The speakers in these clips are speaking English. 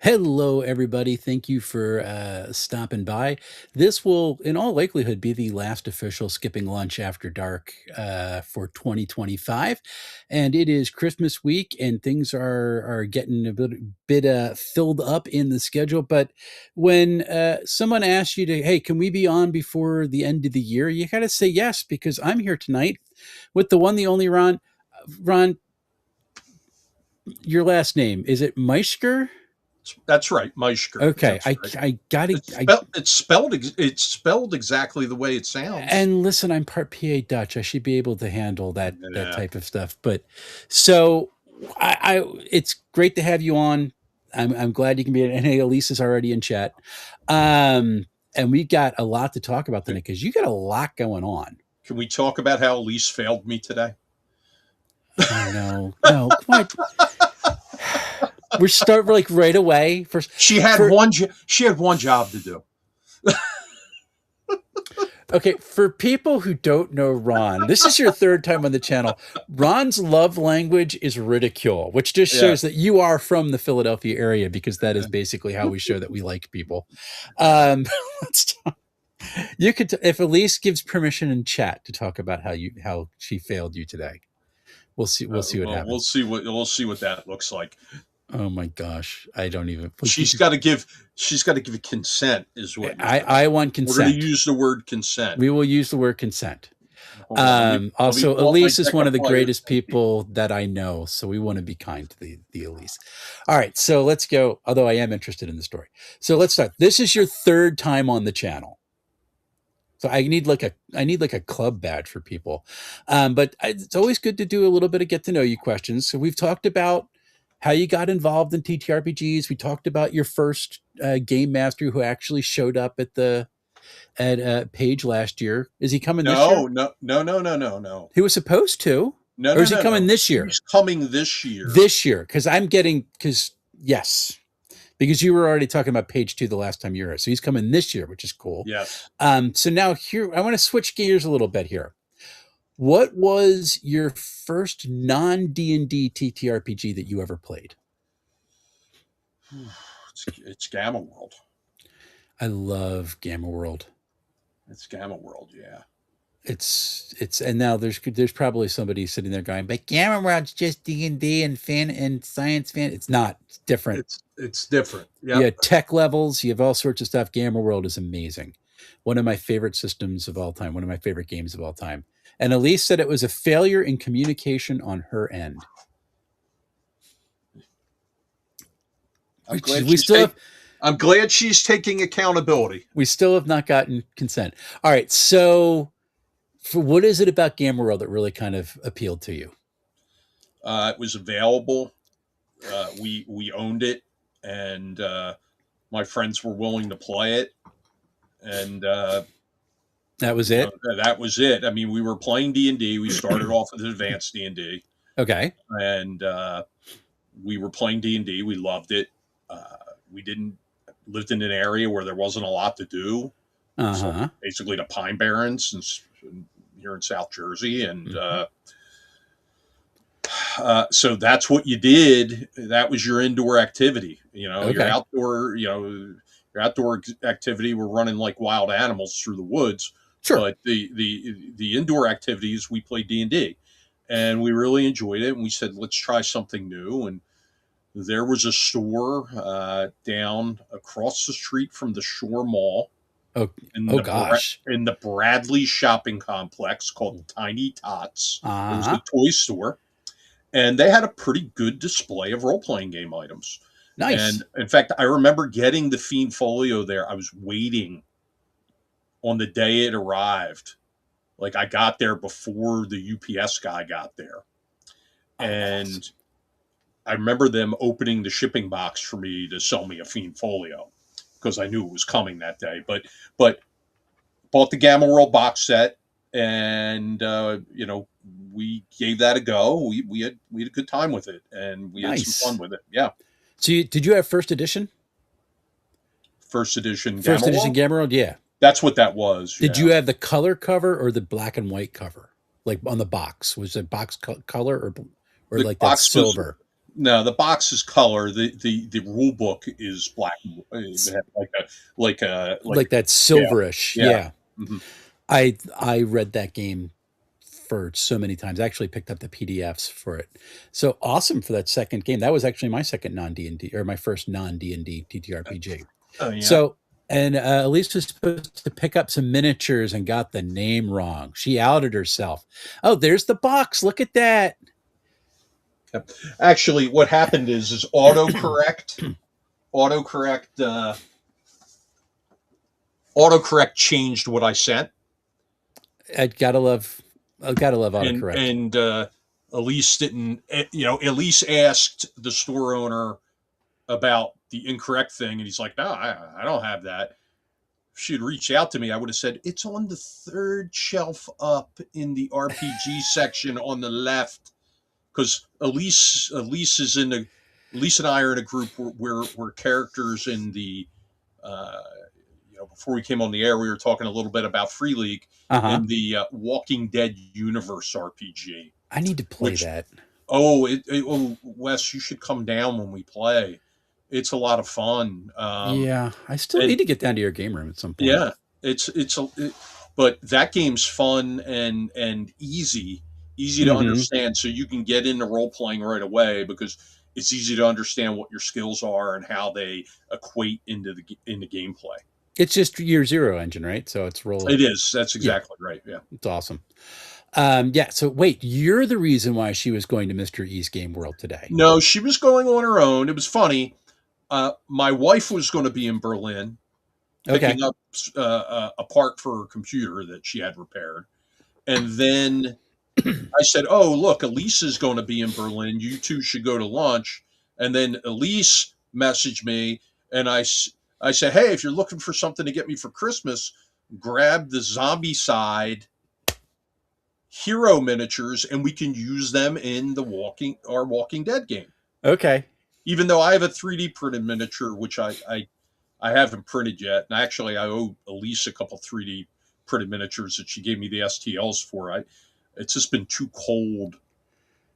Hello, everybody. Thank you for stopping by. This will, in all likelihood, be the last official Skipping Lunch After Dark for 2025. And it is Christmas week, and things are getting a bit filled up in the schedule. But when someone asks you to, hey, can we be on before the end of the year? You got to say yes, because I'm here tonight with the one, the only Ron. Ron, your last name, is it Meischker? That's right, Meischker. Okay, That's right. I got it. It's spelled exactly the way it sounds. And listen, I'm part PA Dutch. I should be able to handle that Yeah. type of stuff. But so it's great to have you on. I'm glad you can be. And hey, Elise is already in chat. And we got a lot to talk about tonight because you got a lot going on. Can we talk about how Elise failed me today? Oh no, come on. We're starting like right away. She had one job to do. Okay, for people who don't know Ron, this is your third time on the channel. Ron's love language is ridicule, which just shows that you are from the Philadelphia area, because that is basically how we show that we like people. Let's talk. You could, if Elise gives permission in chat to talk about how she failed you today. We'll see what happens. We'll see what that looks like. Oh my gosh, I don't even. She's got to give consent, is what I want consent. We're going to use the word consent. We will use the word consent. Also, Elise is one of the greatest people that I know, so we want to be kind to the Elise. All right, so let's go. Although I am interested in the story, so let's start. This is your third time on the channel, so I need like a club badge for people. But it's always good to do a little bit of get to know you questions. So we've talked about how you got involved in TTRPGs. We talked about your first game master who actually showed up at Page last year. Is he coming this year? No. He was supposed to. Or is he coming this year? He's coming this year. This year, because because you were already talking about Page 2 the last time you were here. So he's coming this year, which is cool. Yes. So now here, I want to switch gears a little bit here. What was your first non-D&D TTRPG that you ever played? It's Gamma World. I love Gamma World. It's Gamma World, yeah. It's and now there's probably somebody sitting there going, but Gamma World's just D&D and science fan. It's not. It's different. It's different. Yeah. You have tech levels. You have all sorts of stuff. Gamma World is amazing. One of my favorite systems of all time. One of my favorite games of all time. And Elise said it was a failure in communication on her end. I'm glad she's taking accountability. We still have not gotten consent. All right. So what is it about Gamma World that really kind of appealed to you? It was available. We owned it, and my friends were willing to play it. And that was it? That was it. I mean, we were playing D&D. We started off with advanced D&D. Okay. And we were playing D&D. We loved it. We lived in an area where there wasn't a lot to do. So basically the Pine Barrens here in South Jersey. And so that's what you did. That was your indoor activity. Your outdoor activity were running like wild animals through the woods. Sure. But the indoor activities, we played D&D, and we really enjoyed it. And we said, let's try something new. And there was a store down across the street from the Shore Mall. In the Bradley shopping complex called Tiny Tots. It was a toy store. And they had a pretty good display of role-playing game items. Nice. And in fact, I remember getting the Fiend Folio there. I was waiting on the day it arrived. Like, I got there before the UPS guy got there. And awesome. I remember them opening the shipping box for me to sell me a Fiend Folio because I knew it was coming that day. But bought the Gamma World box set, and we gave that a go. We had a good time with it, and we had some fun with it. Yeah. So did you have first edition? First edition Gamma World, yeah. That's what that was. Did you have the color cover or the black and white cover? Like on the box, was it box color or like that silver? No, the box is color. The rule book is black. They have like Like that yeah, silverish. yeah. Yeah. Hmm. I read that game for so many times. I actually picked up the PDFs for it. So awesome for that second game. That was actually my second non D&D, or my first non D&D TTRPG. Oh yeah. So, and Elise was supposed to pick up some miniatures and got the name wrong. She outed herself. Oh, there's the box. Look at that. Yep. Actually, what happened is autocorrect autocorrect changed what I sent, I gotta love, I gotta love autocorrect. and Elise didn't. Elise asked the store owner about the incorrect thing, and he's like, "No, I don't have that." If she'd reached out to me, I would have said, "It's on the third shelf up in the RPG section on the left." Because Elise is in the Elise and I are in a group where we're characters in the uh, before we came on the air, we were talking a little bit about Free League Uh huh. in the Walking Dead universe RPG. I need to play Which that. Wes, you should come down when we play. It's a lot of fun. Yeah, I still And need to get down to your game room at some point. yeah, but that game's fun and easy to Mm-hmm. understand, so you can get into role playing right away because it's easy to understand what your skills are and how they equate into gameplay. It's just year zero engine, right? So it's roll. It is. That's Yeah, exactly right. Yeah. it's awesome. Yeah. So wait, you're the reason why she was going to Mr. E's Game World today. No, she was going on her own. It was funny. My wife was going to be in Berlin Okay. picking up a part for her computer that she had repaired, and then I said, "Oh, look, Elise is going to be in Berlin. You two should go to lunch." And then Elise messaged me, and I said, "Hey, if you're looking for something to get me for Christmas, grab the zombie side hero miniatures, and we can use them in our Walking Dead game." Okay. Even though I have a 3D printed miniature, which I haven't printed yet, and actually I owe Elise a couple 3D printed miniatures that she gave me the STLs for. It's just been too cold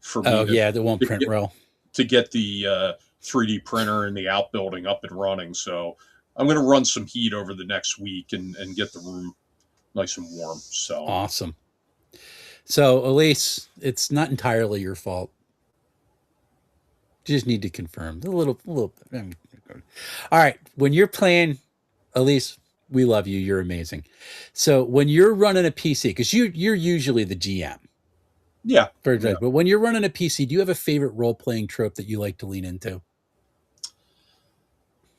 for me Oh yeah, they won't to print get well. to get the 3D printer and the outbuilding up and running. So I'm going to run some heat over the next week and get the room nice and warm. So Awesome. So Elise, it's not entirely your fault. You just need to confirm a little. All right. When you're playing, Elise, we love you. You're amazing. So when you're running a PC, because you're usually the GM, yeah, but yeah. when you're running a PC, do you have a favorite role playing trope that you like to lean into?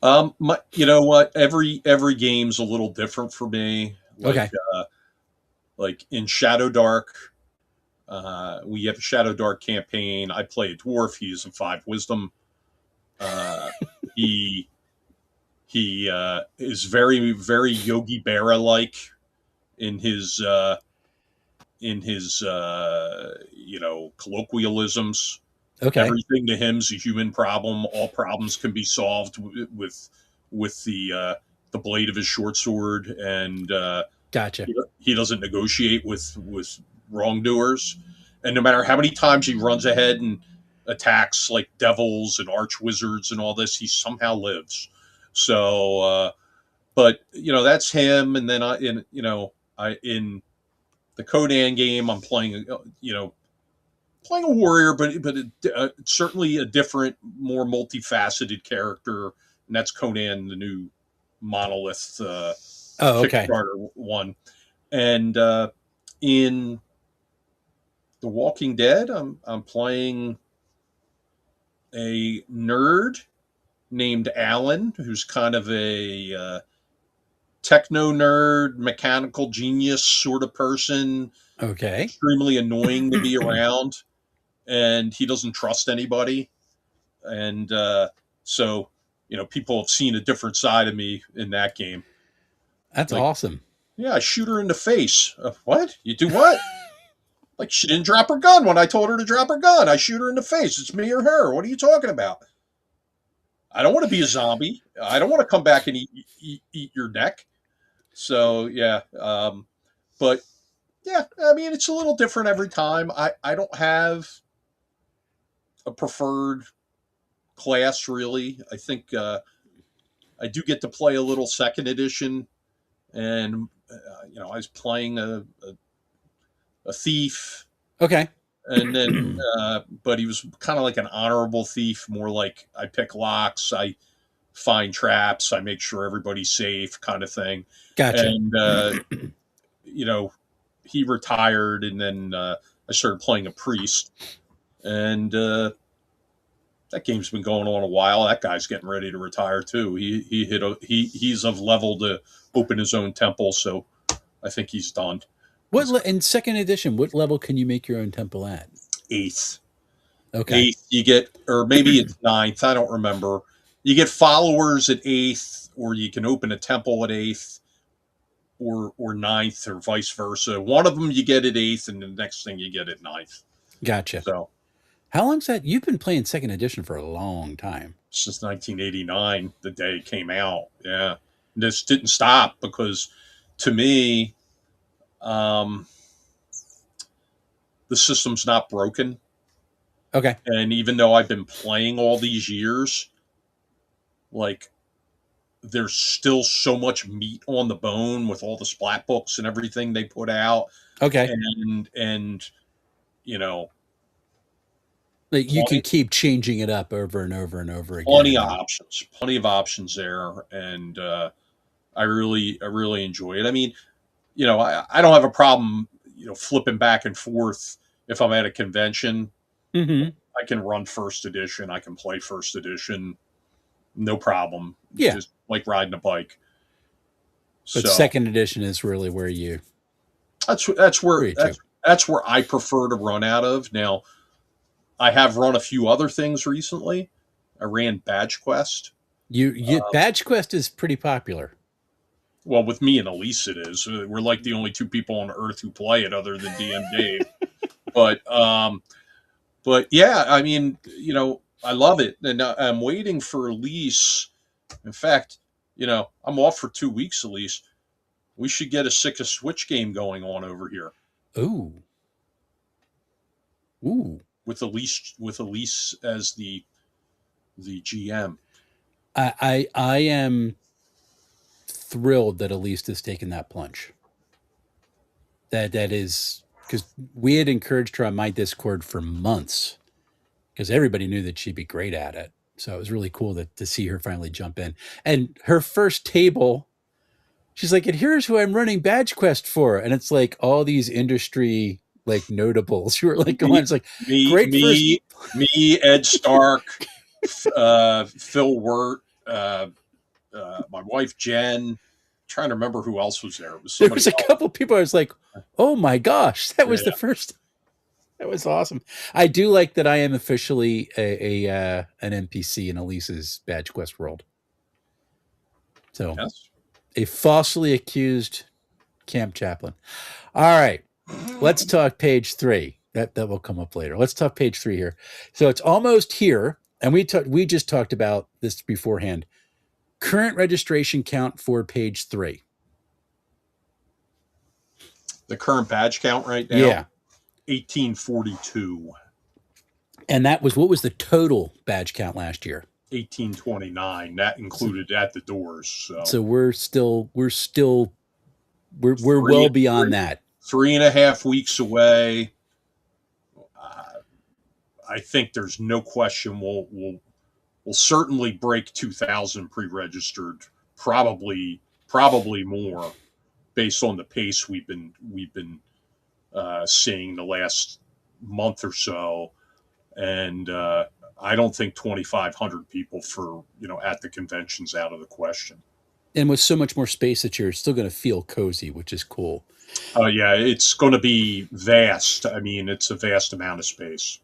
You know what? Every game's a little different for me. Okay. Like in Shadow Dark, we have a Shadow Dark campaign. I play a dwarf. He's a 5 wisdom. Uh, he is very Yogi Berra like in his colloquialisms. Okay. Everything to him's a human problem. All problems can be solved with the blade of his short sword, and Gotcha. he doesn't negotiate with wrongdoers. And no matter how many times he runs ahead and attacks like devils and arch wizards and all this, he somehow lives. So, but that's him. And then in the Conan game, I'm playing playing a warrior, but certainly a different, more multifaceted character, and that's Conan, the new Monolith Oh, okay. Kickstarter one. And in The Walking Dead, I'm playing a nerd named Alan, who's kind of a techno nerd, mechanical genius sort of person, Okay. extremely annoying to be around, and he doesn't trust anybody. And so, people have seen a different side of me in that game. That's Like, awesome. yeah, I shoot her in the face. What? You do what? Like, she didn't drop her gun when I told her to drop her gun. I shoot her in the face. It's me or her. What are you talking about? I don't want to be a zombie. I don't want to come back and eat your neck. So yeah, but yeah, I mean it's a little different every time. I don't have a preferred class, really. I think I do get to play a little second edition, and I was playing a thief, Okay. and then but he was kind of like an honorable thief, more like I pick locks, I find traps, I make sure everybody's safe, kind of thing. Gotcha. And you know, he retired, and then I started playing a priest, and that game's been going on a while. That guy's getting ready to retire too. He's of level to open his own temple, so I think he's done. In second edition, what level can you make your own temple at? Eighth. Okay. Eighth, you get, or maybe it's ninth. I don't remember. You get followers at eighth, or you can open a temple at eighth, or ninth, or vice versa. One of them you get at eighth, and the next thing you get at ninth. Gotcha. So, how long's that? You've been playing second edition for a long time. Since 1989, the day it came out. Yeah, this didn't stop because, to me, um, the system's not broken. Okay. And even though I've been playing all these years, like, there's still so much meat on the bone with all the splat books and everything they put out. Okay. And you know, like you can keep changing it up over and over and over again. Plenty of options there, and I really enjoy it. I mean, I don't have a problem, flipping back and forth if I'm at a convention. Mm-hmm. I can run first edition. I can play first edition, no problem. Yeah, just like riding a bike. But second edition is really where you. That's where I prefer to run out of. Now, I have run a few other things recently. I ran Badge Quest. Badge Quest is pretty popular. Well, with me and Elise, it is. We're like the only two people on earth who play it, other than DM Dave. But yeah, I mean, I love it, and I'm waiting for Elise. In fact, I'm off for 2 weeks, Elise. We should get a Sick of Switch game going on over here. Ooh. With Elise as the GM. I am thrilled that Elise has taken that plunge. That is because we had encouraged her on my Discord for months because everybody knew that she'd be great at it. So it was really cool to see her finally jump in. And her first table, she's like, and here's who I'm running Badge Quest for. And it's like all these industry like notables who are like going, it's like me, Ed Stark, Phil Wirt, my wife Jen. I'm trying to remember who else was there. There was a couple people. I was like, oh my gosh, that was the first. That was awesome. I do like that I am officially an NPC in Elise's Badge Quest world. So, a falsely accused camp chaplain. All right, let's talk page 3. That will come up later. Let's talk page 3 here. So it's almost here, and we just talked about this beforehand. Current registration count for page 3. The current badge count right now? Yeah. 1842. And that was, what was the total badge count last year? 1829. That included at the doors. So we're well beyond that. 3.5 weeks away. I think there's no question we'll certainly break 2,000 pre-registered, probably more, based on the pace we've been seeing the last month or so, and I don't think 2,500 people for at the convention's out of the question. And with so much more space that you're still going to feel cozy, which is cool. Yeah, it's going to be vast. I mean, it's a vast amount of space.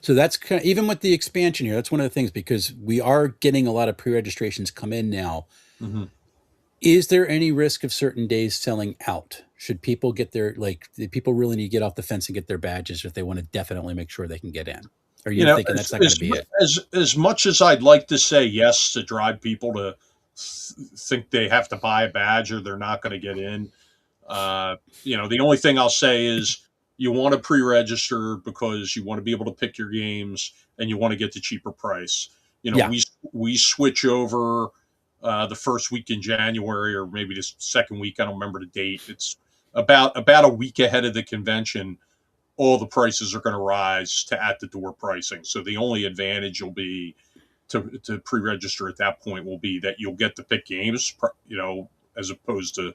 So that's kind of, even with the expansion here, that's one of the things, because we are getting a lot of pre-registrations come in now. Mm-hmm. Is there any risk of certain days selling out? Should people get their, do people really need to get off the fence and get their badges if they want to definitely make sure they can get in? Or you thinking that's not going to be it? As much as I'd like to say yes to drive people to think they have to buy a badge or they're not going to get in, the only thing I'll say is, you want to pre-register because you want to be able to pick your games and you want to get the cheaper price. Yeah. we switch over the first week in January, or maybe the second week. I don't remember the date. It's about a week ahead of the convention. All the prices are going to rise to at the door pricing. So the only advantage will be to pre-register at that point will be that you'll get to pick games, as opposed to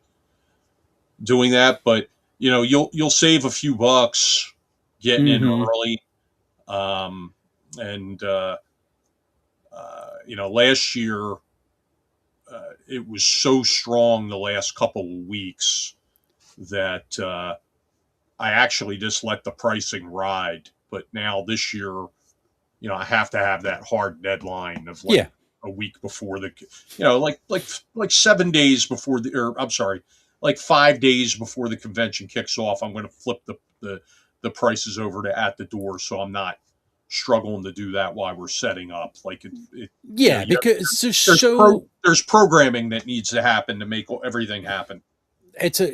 doing that. But you'll save a few bucks getting in Mm-hmm. early. And last year it was so strong the last couple of weeks that I actually just let the pricing ride. But now this year, I have to have that hard deadline of like Yeah. a week before like 7 days before or I'm sorry, like 5 days before the convention kicks off. I'm going to flip the prices over to at the door, so I'm not struggling to do that while we're setting up. Like Yeah, because there's programming that needs to happen to make everything happen.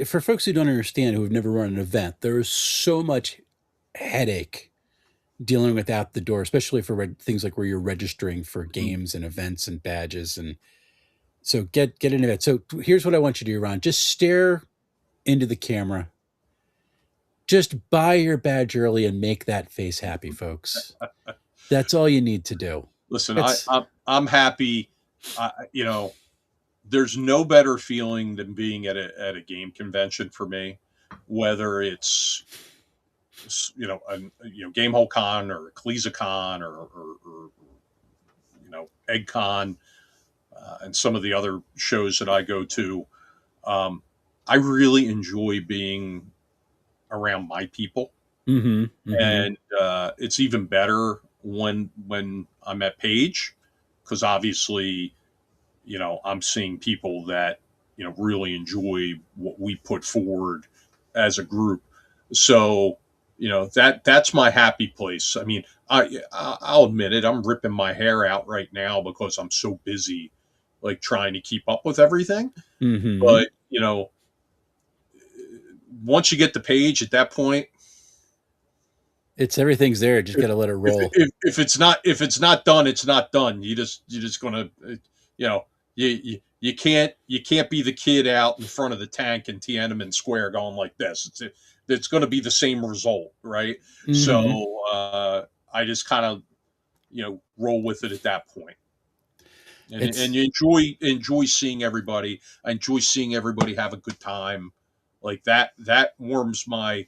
for folks who don't understand, who have never run an event, there is so much headache dealing with out the door, especially for things like where you're registering for games and events and badges. And so get into that. So here's what I want you to do, Ron. Just stare into the camera. Just buy your badge early and make that face happy, folks. That's all you need to do. Listen, I'm happy. There's no better feeling than being at a game convention for me, whether it's Gamehole Con or CleesaCon or EggCon, and some of the other shows that I go to. I really enjoy being around my people, and it's even better when I'm at Page, because obviously, I'm seeing people that really enjoy what we put forward as a group. So that's my happy place. I mean, I'll admit it. I'm ripping my hair out right now because I'm so busy, like trying to keep up with everything. But once you get the Page, at that point, everything's there. Just got to let it roll. If it's not done, it's not done. You're just gonna, you can't be the kid out in front of the tank in Tiananmen Square going like this. It's going to be the same result, right? So I just kind of roll with it at that point. And you enjoy seeing everybody. I enjoy seeing everybody have a good time. Like that warms my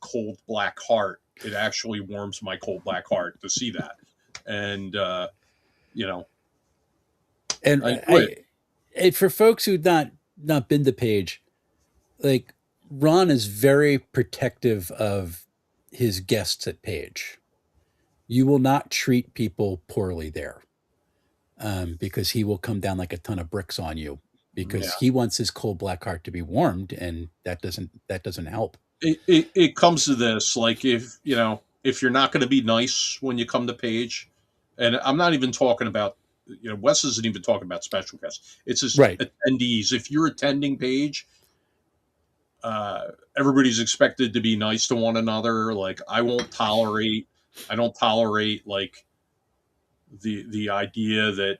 cold black heart. It actually warms my cold black heart to see that. And and for folks who've not been to Page, like Ron is very protective of his guests at Page. You will not treat people poorly there, because he will come down like a ton of bricks on you, because he wants his cold black heart to be warmed, and that doesn't help. It comes to this, like if you're not going to be nice when you come to Page, and I'm not even talking about Wes isn't even talking about special guests. It's just attendees. If you're attending Page, everybody's expected to be nice to one another. Like I don't tolerate like the idea that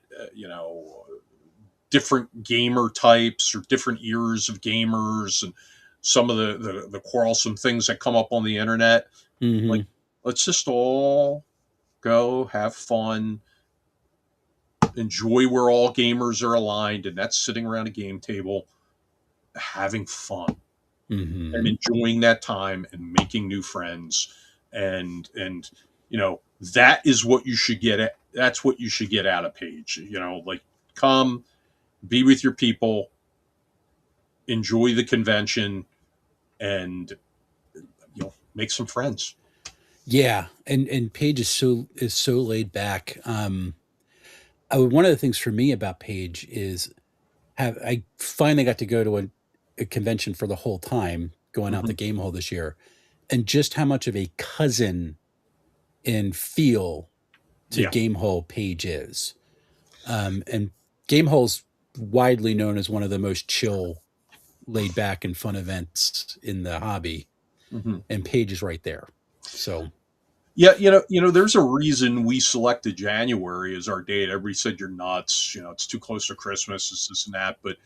different gamer types or different eras of gamers and some of the quarrelsome things that come up on the internet. Like, let's just all go have fun, enjoy where all gamers are aligned, and that's sitting around a game table having fun and enjoying that time and making new friends. And that is what you should get at. That's what you should get out of Page. Like, come be with your people, enjoy the convention, and make some friends. Yeah, and Page is so laid back. One of the things for me about Page is I finally got to go to a convention for the whole time, going out the Gamehole this year, and just how much of a cousin in feel to Gamehole Page is. And Gamehole's widely known as one of the most chill, laid back and fun events in the hobby. And Page is right there. So Yeah, there's a reason we selected January as our date. Everybody said you're nuts. It's too close to Christmas, this and that. But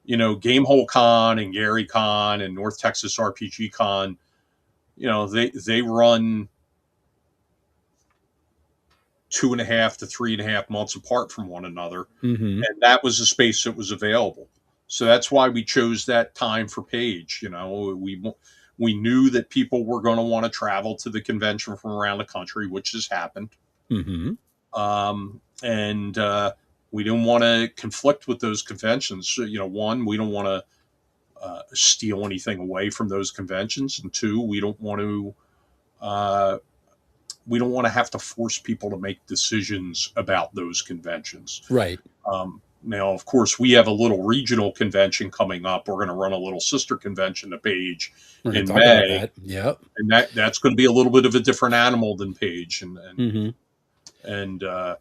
Gamehole Con and Gary Con and North Texas RPG Con, they run 2.5 to 3.5 months apart from one another, Mm-hmm. and that was the space that was available. So that's why we chose that time for Page. We knew that people were going to want to travel to the convention from around the country, which has happened. Mm-hmm. And we didn't want to conflict with those conventions. So, one, we don't want to steal anything away from those conventions, and two, uh, we don't want to have to force people to make decisions about those conventions. Right. Now, of course, we have a little regional convention coming up. We're going to run a little sister convention to Page in May. Yep. And that's going to be a little bit of a different animal than Page, and so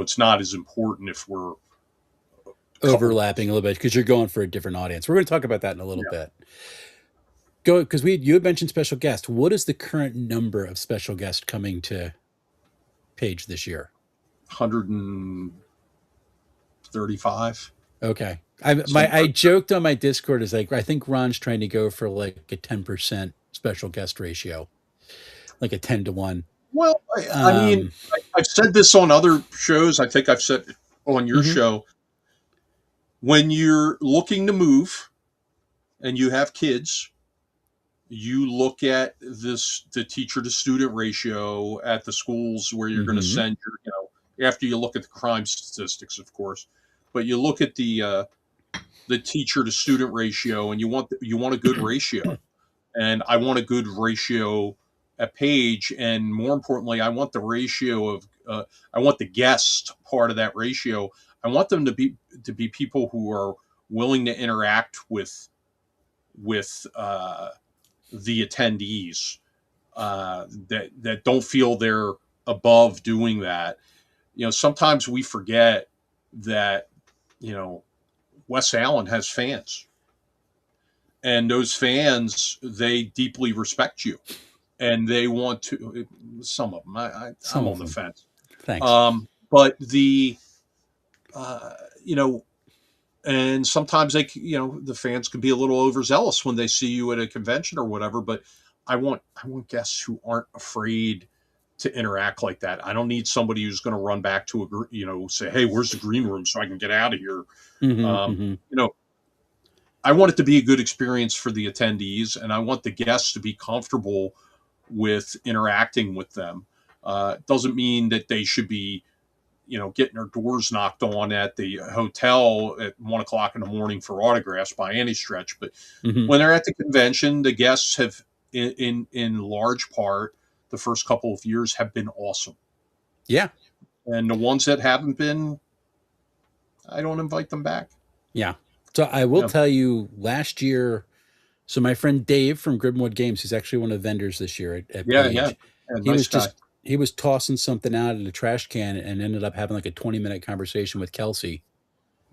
it's not as important if we're overlapping a little bit because you're going for a different audience. We're going to talk about that in a little bit. Go, because you had mentioned special guests. What is the current number of special guests coming to Page this year? 135. Okay. I joked on my Discord is like, I think Ron's trying to go for like a 10% special guest ratio, like a 10-1. Well, I mean, I've said this on other shows. I think I've said it on your show. When you're looking to move and you have kids, you look at the teacher to student ratio at the schools where you're going to send your, after you look at the crime statistics, of course, but you look at the teacher to student ratio, and you want a good ratio. And I want a good ratio at Page, and more importantly, I want the ratio of I want the guest part of that ratio. I want them to be people who are willing to interact with the attendees, that don't feel they're above doing that. Sometimes we forget that Wes Allen has fans, and those fans, they deeply respect you, and they want to. Some of them, I'm on the fence. Thanks. But and sometimes the fans can be a little overzealous when they see you at a convention or whatever. But I want guests who aren't afraid to interact like that. I don't need somebody who's going to run back to say, "Hey, where's the green room so I can get out of here?" I want it to be a good experience for the attendees, and I want the guests to be comfortable with interacting with them. It doesn't mean that they should be, getting their doors knocked on at the hotel at 1:00 in the morning for autographs by any stretch. But when they're at the convention, the guests have, in large part, the first couple of years have been awesome. Yeah. And the ones that haven't been, I don't invite them back. Yeah. So I will tell you, last year, so my friend Dave from Grimwood Games, who's actually one of the vendors this year at Page, he was tossing something out in a trash can and ended up having like a 20-minute conversation with Kelsey.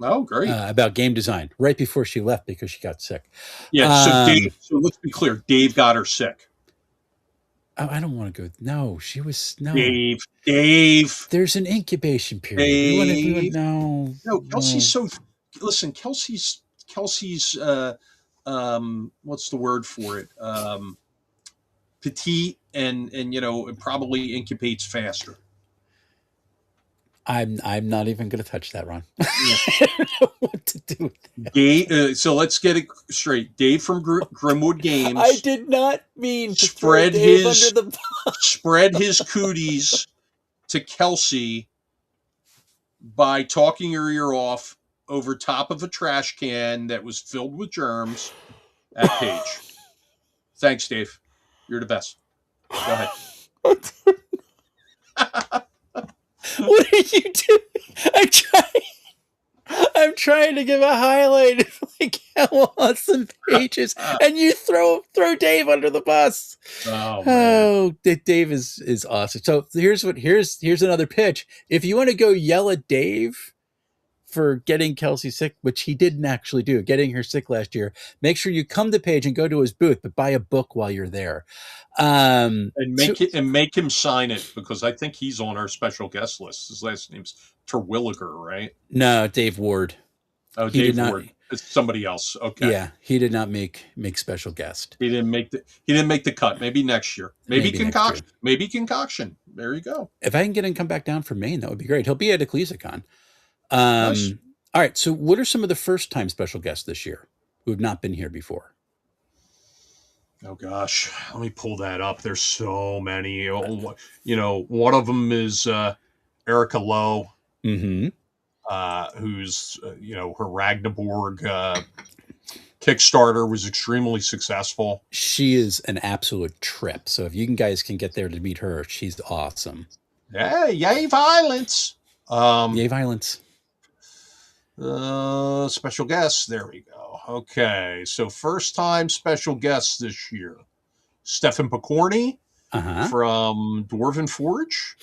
Oh, great. About game design right before she left because she got sick. Yeah. So let's be clear. Dave got her sick. Oh, I don't want to go. No, she was no. Dave. There's an incubation period. No, Kelsey's listen, Kelsey's what's the word for it? Petite and it probably incubates faster. I'm not even going to touch that, Ron. I don't know what to do with that. Dave, so let's get it straight. Dave from Grimwood Games. I did not mean to spread Dave his under the spread his cooties to Kelsey by talking her ear off over top of a trash can that was filled with germs at Page. Thanks, Dave. You're the best. Go ahead. What are you doing? I'm trying to give a highlight of like how awesome Page is, and you throw Dave under the bus. Oh, Dave is awesome. So here's another pitch. If you want to go yell at Dave for getting Kelsey sick, which he didn't actually do, getting her sick last year, make sure you come to Paige and go to his booth, but buy a book while you're there. And make him sign it, because I think he's on our special guest list. His last name's Terwilliger, right? No, Dave Ward. Oh, He did Dave not. Ward. It's somebody else. Okay. Yeah, he did not make special guest. He didn't make the cut. Maybe next year. Maybe concoction. Maybe concoction. There you go. If I can get him come back down from Maine, that would be great. He'll be at EcclesiaCon. Nice. All right. So, what are some of the first time special guests this year who have not been here before? Oh gosh, let me pull that up. There's so many. One of them is Erica Lowe, Mm-hmm. who's her Ragnaborg Kickstarter was extremely successful. She is an absolute trip. So if you guys can get there to meet her, she's awesome. Hey, yay violence! Yay violence! Special guests. There we go. Okay, so first time special guests this year: Stefan Picorni from Dwarven Forge.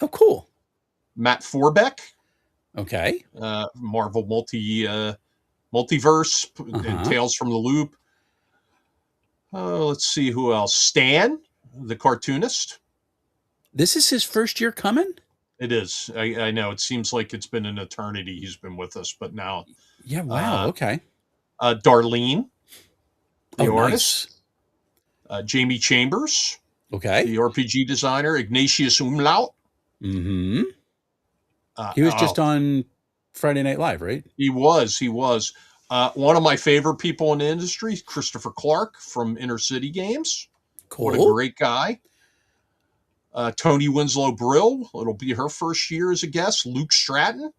Oh, cool. Matt Forbeck. Okay. Marvel Multiverse, Tales from the Loop. Let's see who else. Stan, the cartoonist. This is his first year coming? It is. I know. It seems like it's been an eternity he's been with us, but now. Yeah, wow. Okay. Darlene, the artist. Nice. Jamie Chambers. Okay. The RPG designer. Ignatius Umlaut. Mm-hmm. He was just on Friday Night Live, right? He was. One of my favorite people in the industry, Christopher Clark from Inner City Games. Cool. What a great guy. Tony Winslow Brill. It'll be her first year as a guest. Luke Stratton.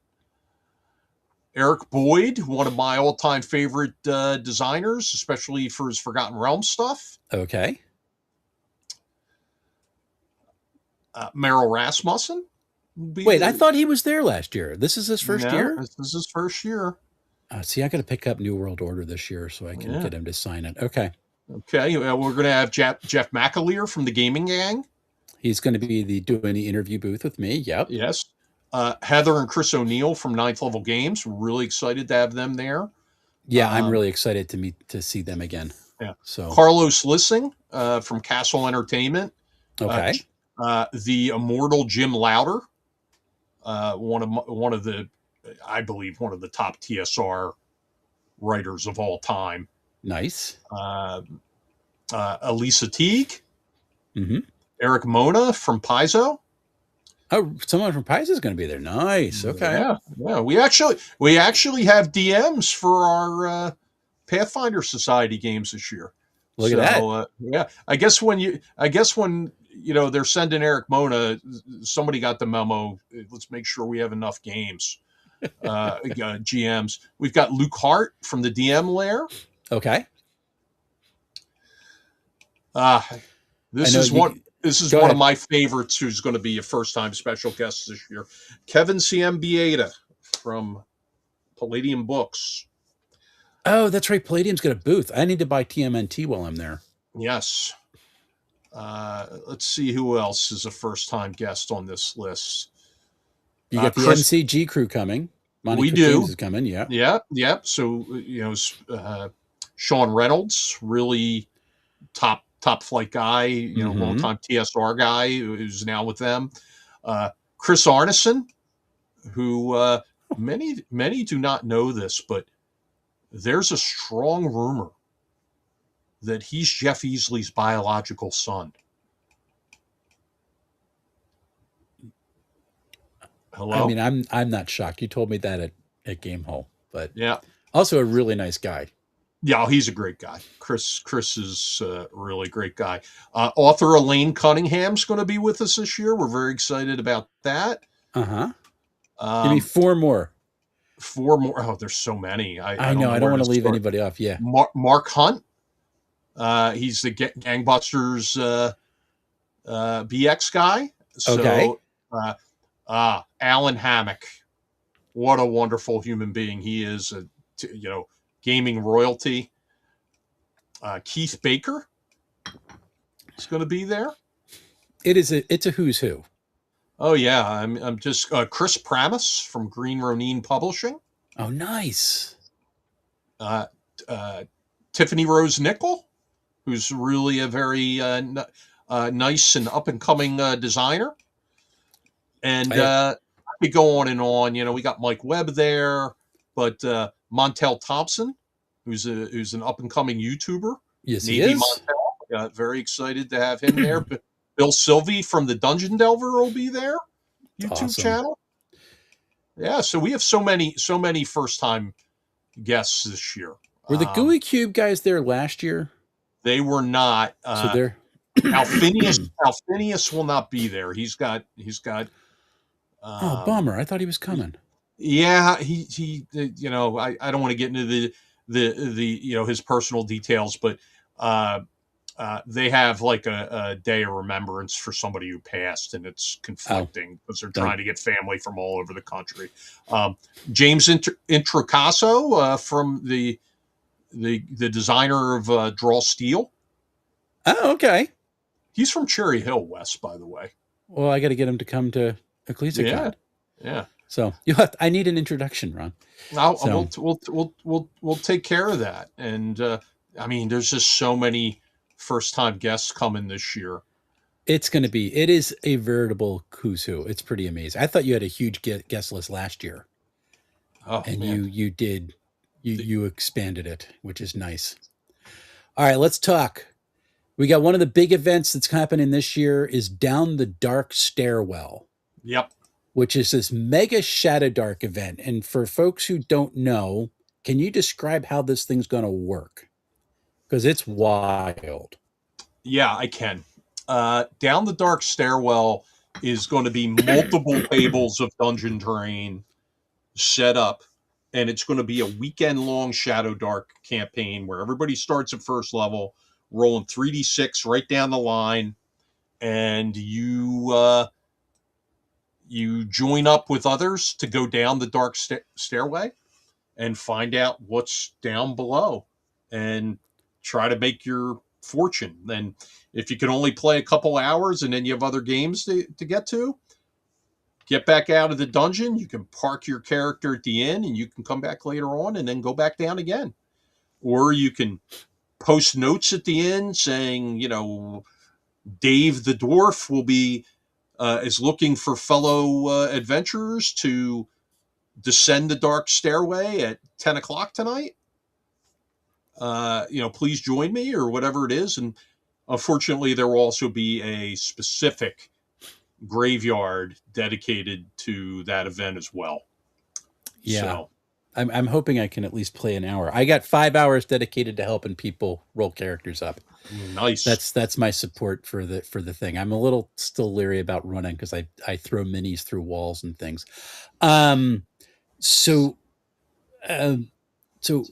Eric Boyd, one of my all-time favorite designers, especially for his Forgotten Realms stuff. Okay. Meryl Rasmussen. Wait, I thought he was there last year. This is his first year? This is his first year. See, I got to pick up New World Order this year so I can get him to sign it. Okay. Okay. We're going to have Jeff McAleer from the Gaming Gang. He's going to be doing the interview booth with me. Yep. Yes. Heather and Chris O'Neill from Ninth Level Games. We're really excited to have them there. Yeah, I'm really excited to see them again. Yeah. So Carlos Lissing from Castle Entertainment. Okay. The immortal Jim Lauder. One of the top TSR writers of all time. Nice. Elisa Teague. Mm-hmm. Eric Mona from Paizo. Oh, someone from Paizo is going to be there. Nice. Okay. Yeah. We actually have DMs for our Pathfinder Society games this year. Look at that. Yeah. I guess when they're sending Eric Mona, somebody got the memo. Let's make sure we have enough games. GMs. We've got Luke Hart from the DM Lair. Okay. This is one of my favorites who's going to be a first-time special guest this year. Kevin Ciambieta from Palladium Books. Oh, that's right. Palladium's got a booth. I need to buy TMNT while I'm there. Yes. Let's see who else is a first-time guest on this list. You got the MCG crew coming. We do. Is coming, yeah. Yeah. So, Sean Reynolds, really top flight guy, long-time TSR guy who's now with them. Chris Arneson, who many do not know this, but there's a strong rumor that he's Jeff Easley's biological son. Hello? I mean, I'm not shocked. You told me that at Game Hole, but yeah, also a really nice guy. Yeah, he's a great guy. Chris is a really great guy. Author Elaine Cunningham's going to be with us this year. We're very excited about that. Give me 4 more. 4 more. Oh, there's so many. I know. I don't want to leave anybody off. Yeah. Mark Hunt. He's the Gangbusters BX guy. So, okay. Alan Hammock. What a wonderful human being he is. Gaming royalty. Keith Baker is going to be there. It's a who's who. Oh yeah, I'm just Chris Pramis from Green Ronin Publishing. Oh, nice. Uh, uh, Tiffany Rose Nickel, who's really a very nice and up and coming designer. And I I could go on and on. You know, we got Mike Webb there, but Montel Thompson, who's an up and coming YouTuber, Yes, he Navy is. Montel. Very excited to have him there. Bill Sylvie from the Dungeon Delver will be there. YouTube Awesome. channel. Yeah, so we have so many first time guests this year. Were the Gooey Cube guys there last year? They were not. So they're Alphinius will not be there. He's got. oh, Um, bummer. I thought he was coming. yeah, he. You know, I don't want to get into the you know his personal details, but uh, they have like a day of remembrance for somebody who passed, and it's Oh, conflicting because they're don't. trying to get family from all over the country. James Introcaso from the designer of Draw Steel. Oh, okay. He's from Cherry Hill, West, by the way. Well, I got to get him to come to Yeah, EcclesiaCon. yeah. So you have. I need an introduction, Ron. So We'll take care of that. And I mean, there's just so many first time guests coming this year. it's going to be. It is a veritable who's who. It's pretty amazing. I thought you had a huge guest list last year, Oh and man, you did. You expanded it, which is nice. All right, let's talk. We got one of the big events that's happening this year is Down the Dark Stairwell, yep. which is this mega Shadow Dark event. And for folks who don't know, can you describe how this thing's going to work? Because it's wild. Yeah, I can. Down the Dark Stairwell is going to be multiple tables of dungeon terrain set up, and it's going to be a weekend long Shadow Dark campaign where everybody starts at first level, rolling 3d6 right down the line, and you join up with others to go down the dark stairway and find out what's down below and try to make your fortune. Then if you can only play a couple hours and then you have other games to get back out of the dungeon, you can park your character at the inn and you can come back later on and then go back down again. Or you can post notes at the inn saying, you know, Dave the dwarf will be is looking for fellow adventurers to descend the dark stairway at 10 o'clock tonight. You know, please join me or whatever it is. And unfortunately, there will also be a specific graveyard dedicated to that event as well. Yeah. So, I'm hoping I can at least play an hour. I got 5 hours dedicated to helping people roll characters up. nice. That's my support for the thing. I'm a little still leery about running because I throw minis through walls and things. So so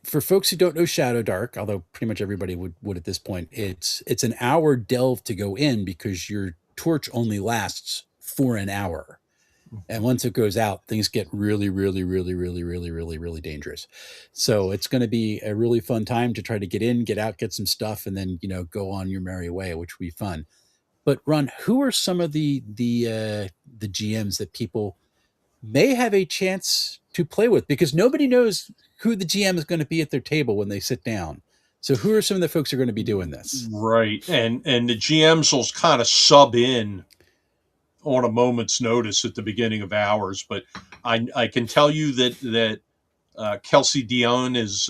for folks who don't know Shadow Dark, although pretty much everybody would at this point, it's an hour delve to go in because your torch only lasts for an hour. And once it goes out, things get really, really, really, really, really, really, really dangerous. So it's going to be a really fun time to try to get in, get out, get some stuff, and then go on your merry way, which will be fun. But Ron, who are some of the GMs that people may have a chance to play with? Because nobody knows who the GM is going to be at their table when they sit down. So who are some of the folks who are going to be doing this? Right. And the GMs will kind of sub in on a moment's notice at the beginning of hours, but I can tell you that Kelsey Dion is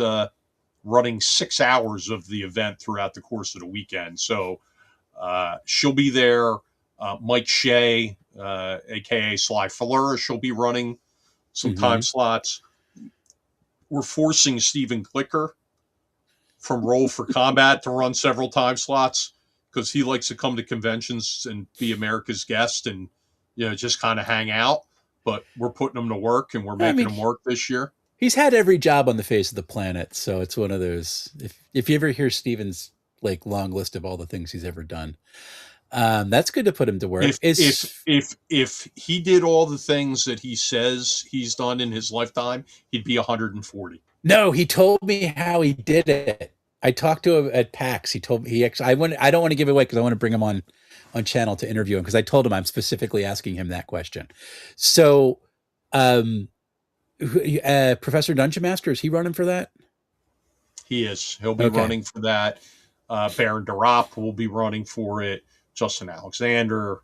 running 6 hours of the event throughout the course of the weekend. So she'll be there. Mike Shea, aka Sly Flourish, will be running some time slots. We're forcing Stephen Clicker from Roll for Combat to run several time slots because he likes to come to conventions and be America's guest and just kind of hang out. But we're putting him to work and we're making him work this year. He's had every job on the face of the planet, so it's one of those. If you ever hear Steven's long list of all the things he's ever done, that's good to put him to work. If he did all the things that he says he's done in his lifetime, he'd be 140. No, he told me how he did it. I talked to him at PAX. He told me he actually. I don't want to give it away because I want to bring him on channel to interview him because I told him I'm specifically asking him that question. So, um, Professor Dungeon Master, is he running for that? He is. He'll be Okay. running for that. Baron Durop will be running for it. Justin Alexander.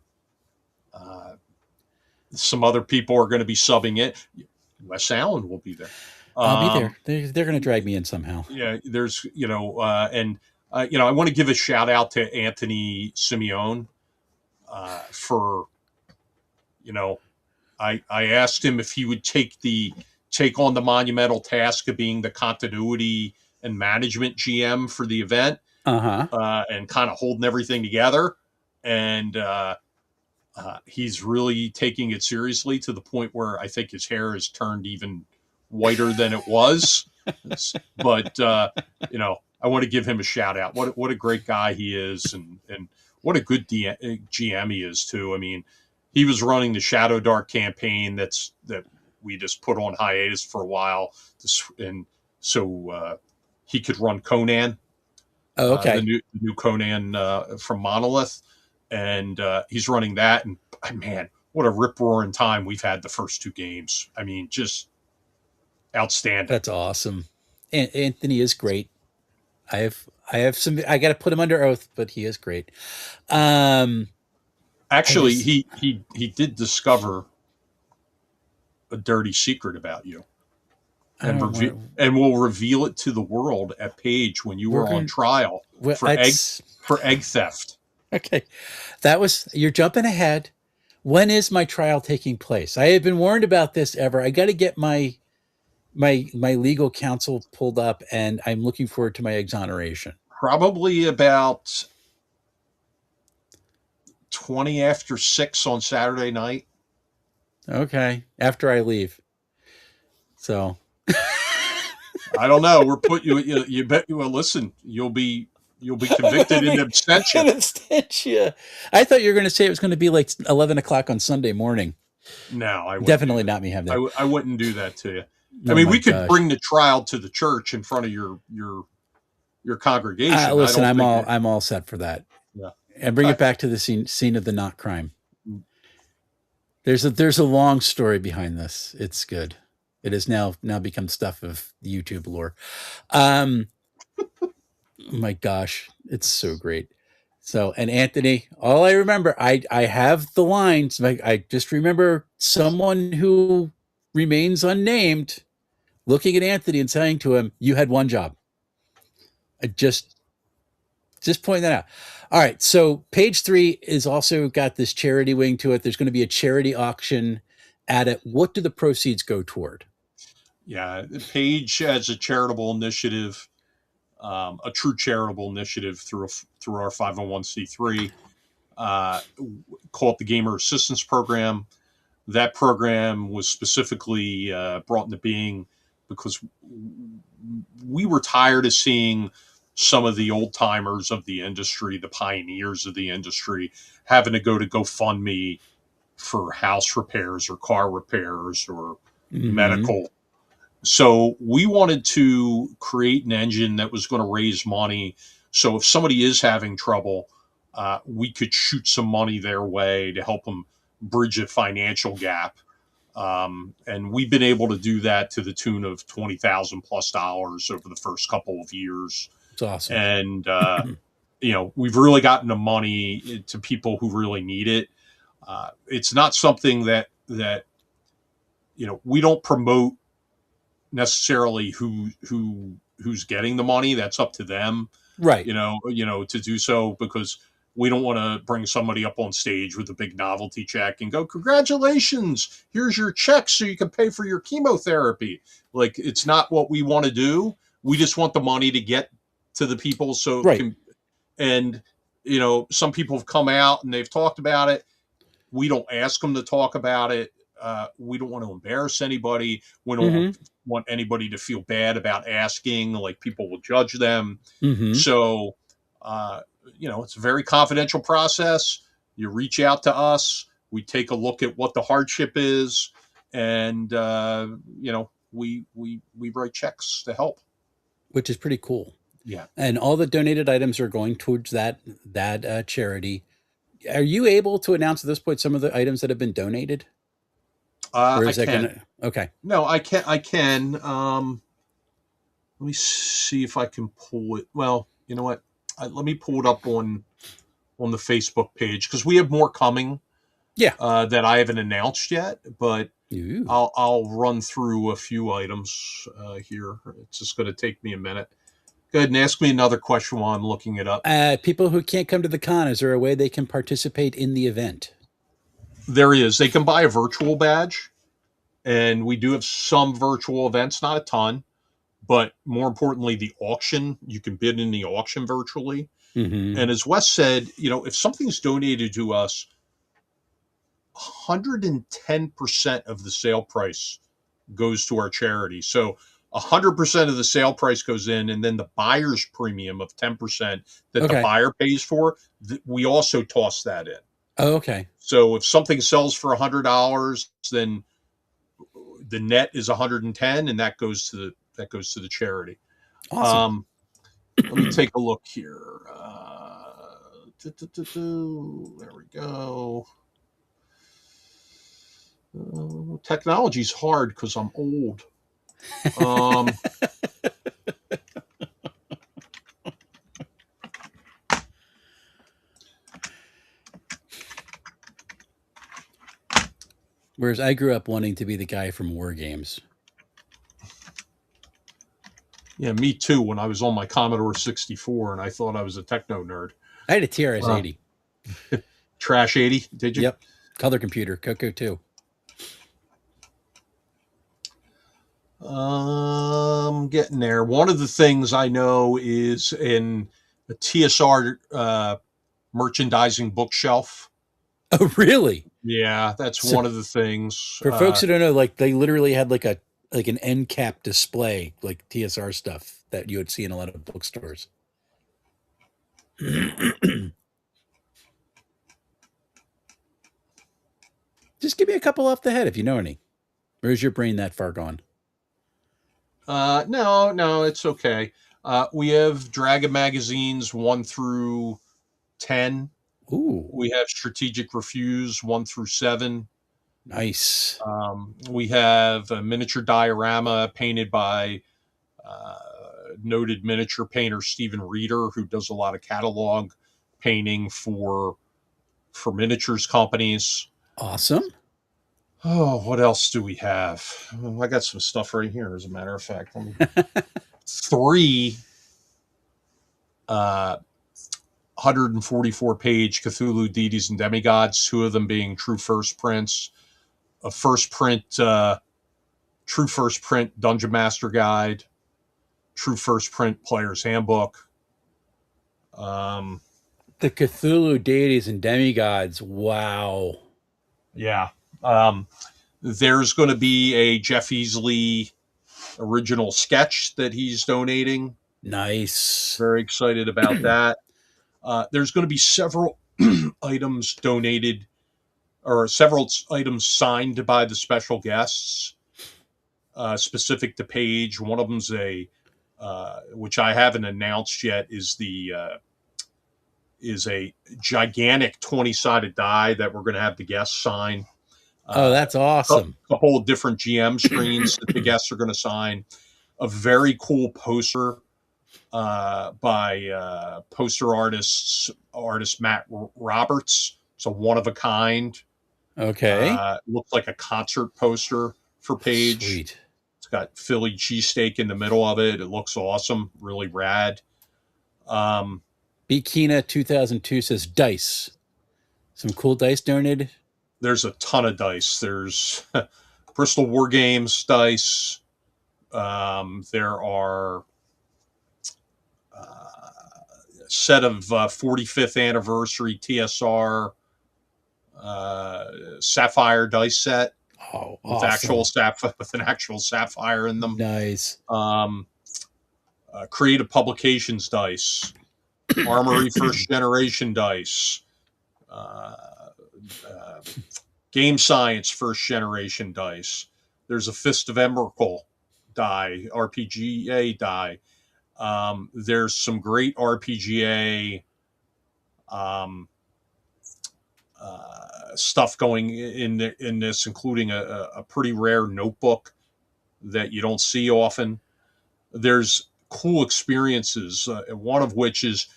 Some other people are going to be subbing it. Wes Allen will be there. I'll be there. They're going to drag me in somehow. Yeah, there's I want to give a shout out to Anthony Simeone for I asked him if he would take on the monumental task of being the continuity and management GM for the event, and kind of holding everything together. And he's really taking it seriously to the point where I think his hair has turned even whiter than it was. But I want to give him a shout out. What a great guy he is, and what a good GM he is too. I mean, he was running the Shadow Dark campaign that we just put on hiatus for a while, and so he could run Conan. Oh, okay. The new Conan from Monolith, and he's running that. And man, what a rip roaring time we've had the first two games. I mean, just outstanding. That's awesome. Anthony is great. I have some. I got to put him under oath, but he is great. Actually, he did discover a dirty secret about you, and we'll reveal it to the world at Page when you were on trial for egg theft. Okay, you're jumping ahead. When is my trial taking place? I have been warned about this ever. I got to get my legal counsel pulled up, and I'm looking forward to my exoneration. Probably about 20 after 6 on Saturday night. Okay, after I leave. So I don't know. We're put you bet you will listen. You'll be convicted in absentia. I thought you were going to say it was going to be like 11 o'clock on Sunday morning. No, I wouldn't. Definitely not me have that. I wouldn't do that to you. I mean, we could bring the trial to the church in front of your congregation. Listen, I'm all set for that. Yeah, and bring it back to the scene of the not crime. There's a long story behind this. It's good. It has now become stuff of YouTube lore. My gosh, it's so great. So, and Anthony, all I remember, I have the lines. I just remember someone who remains unnamed looking at Anthony and saying to him, "You had one job." I just point that out. All right. So Page 3 is also got this charity wing to it. There's going to be a charity auction at it. What do the proceeds go toward? Yeah, Page has a charitable initiative, a true charitable initiative through our 501c3 called the Gamer Assistance Program. That program was specifically brought into being because we were tired of seeing some of the old timers of the industry, the pioneers of the industry, having to go to GoFundMe for house repairs or car repairs or medical. So we wanted to create an engine that was going to raise money. So if somebody is having trouble, we could shoot some money their way to help them bridge a financial gap. And we've been able to do that to the tune of $20,000+ over the first couple of years. It's awesome. And, we've really gotten the money to people who really need it. It's not something that we don't promote necessarily who's getting the money. That's up to them. Right. To do so, because we don't want to bring somebody up on stage with a big novelty check and go, "Congratulations, here's your check so you can pay for your chemotherapy." Like, it's not what we want to do. We just want the money to get to the people. So, right. Some people have come out and they've talked about it. We don't ask them to talk about it. We don't want to embarrass anybody. We don't want anybody to feel bad about asking, like people will judge them. So, it's a very confidential process. You reach out to us. We take a look at what the hardship is. And, we write checks to help. Which is pretty cool. Yeah. And all the donated items are going towards that charity. Are you able to announce at this point some of the items that have been donated? Or I is that can. gonna okay? No, I can. I can. Let me see if I can pull it. Well, you know what? Let me pull it up on the Facebook page because we have more coming Yeah. that I haven't announced yet. But Ooh. I'll run through a few items here. It's just going to take me a minute. Go ahead and ask me another question while I'm looking it up. People who can't come to the con, is there a way they can participate in the event? There is. They can buy a virtual badge, and we do have some virtual events, not a ton, but more importantly, the auction. You can bid in the auction virtually. Mm-hmm. And as Wes said, if something's donated to us, 110% of the sale price goes to our charity. So 100% of the sale price goes in, and then the buyer's premium of 10% that the Okay. buyer pays for, we also toss that in. Oh, okay. So if something sells for $100, then the net is 110, and that goes to the charity. Awesome. Let me take a look here. There we go. Technology's hard because I'm old. Whereas I grew up wanting to be the guy from War Games. Yeah, me too. When I was on my Commodore 64, and I thought I was a techno nerd. I had a TRS-80. Trash 80, did you? Yep. Color computer, Coco 2. Getting there. One of the things I know is in a TSR merchandising bookshelf. Oh, really? Yeah, that's So, one of the things. for folks who don't know, like they literally had like an end cap display, like TSR stuff that you would see in a lot of bookstores. Just give me a couple off the head if you know any. Or is your brain that far gone? No, it's okay. We have Dragon magazines 1 through 10. Ooh, We have Strategic Reviews 1 through 7. nice. We have a miniature diorama painted by noted miniature painter Stephen Reeder, who does a lot of catalog painting for miniatures companies. Awesome. Oh, what else do we have? Oh, I got some stuff right here, as a matter of fact. 3 144-page Cthulhu Deities and Demigods, 2 of them being true first prints, a true first print Dungeon Master Guide, true first print Player's Handbook. The Cthulhu Deities and Demigods. Wow. Yeah. There's going to be a Jeff Easley original sketch that he's donating. Nice. Very excited about that. There's going to be several items donated, or several items signed by the special guests, specific to Page. One of them's which I haven't announced yet, is a gigantic 20-sided die that we're going to have the guests sign. Oh, that's awesome. A couple of different GM screens that the guests are going to sign. A very cool poster by poster artist Matt Roberts. It's a one of a kind. Okay. Looks like a concert poster for Page. Sweet. It's got Philly cheesesteak in the middle of it. It looks awesome. Really rad. Bikina 2002 says dice. Some cool dice donated. There's a ton of dice. There's Bristol War Games dice. There are a set of 45th anniversary TSR sapphire dice set. Oh, with awesome. an actual sapphire in them. Nice. Creative Publications dice, Armory First Generation dice, Game Science First Generation dice. There's a Fist of Emrakul die, RPGA die. There's some great RPGA stuff going in this, including a pretty rare notebook that you don't see often. There's cool experiences, one of which is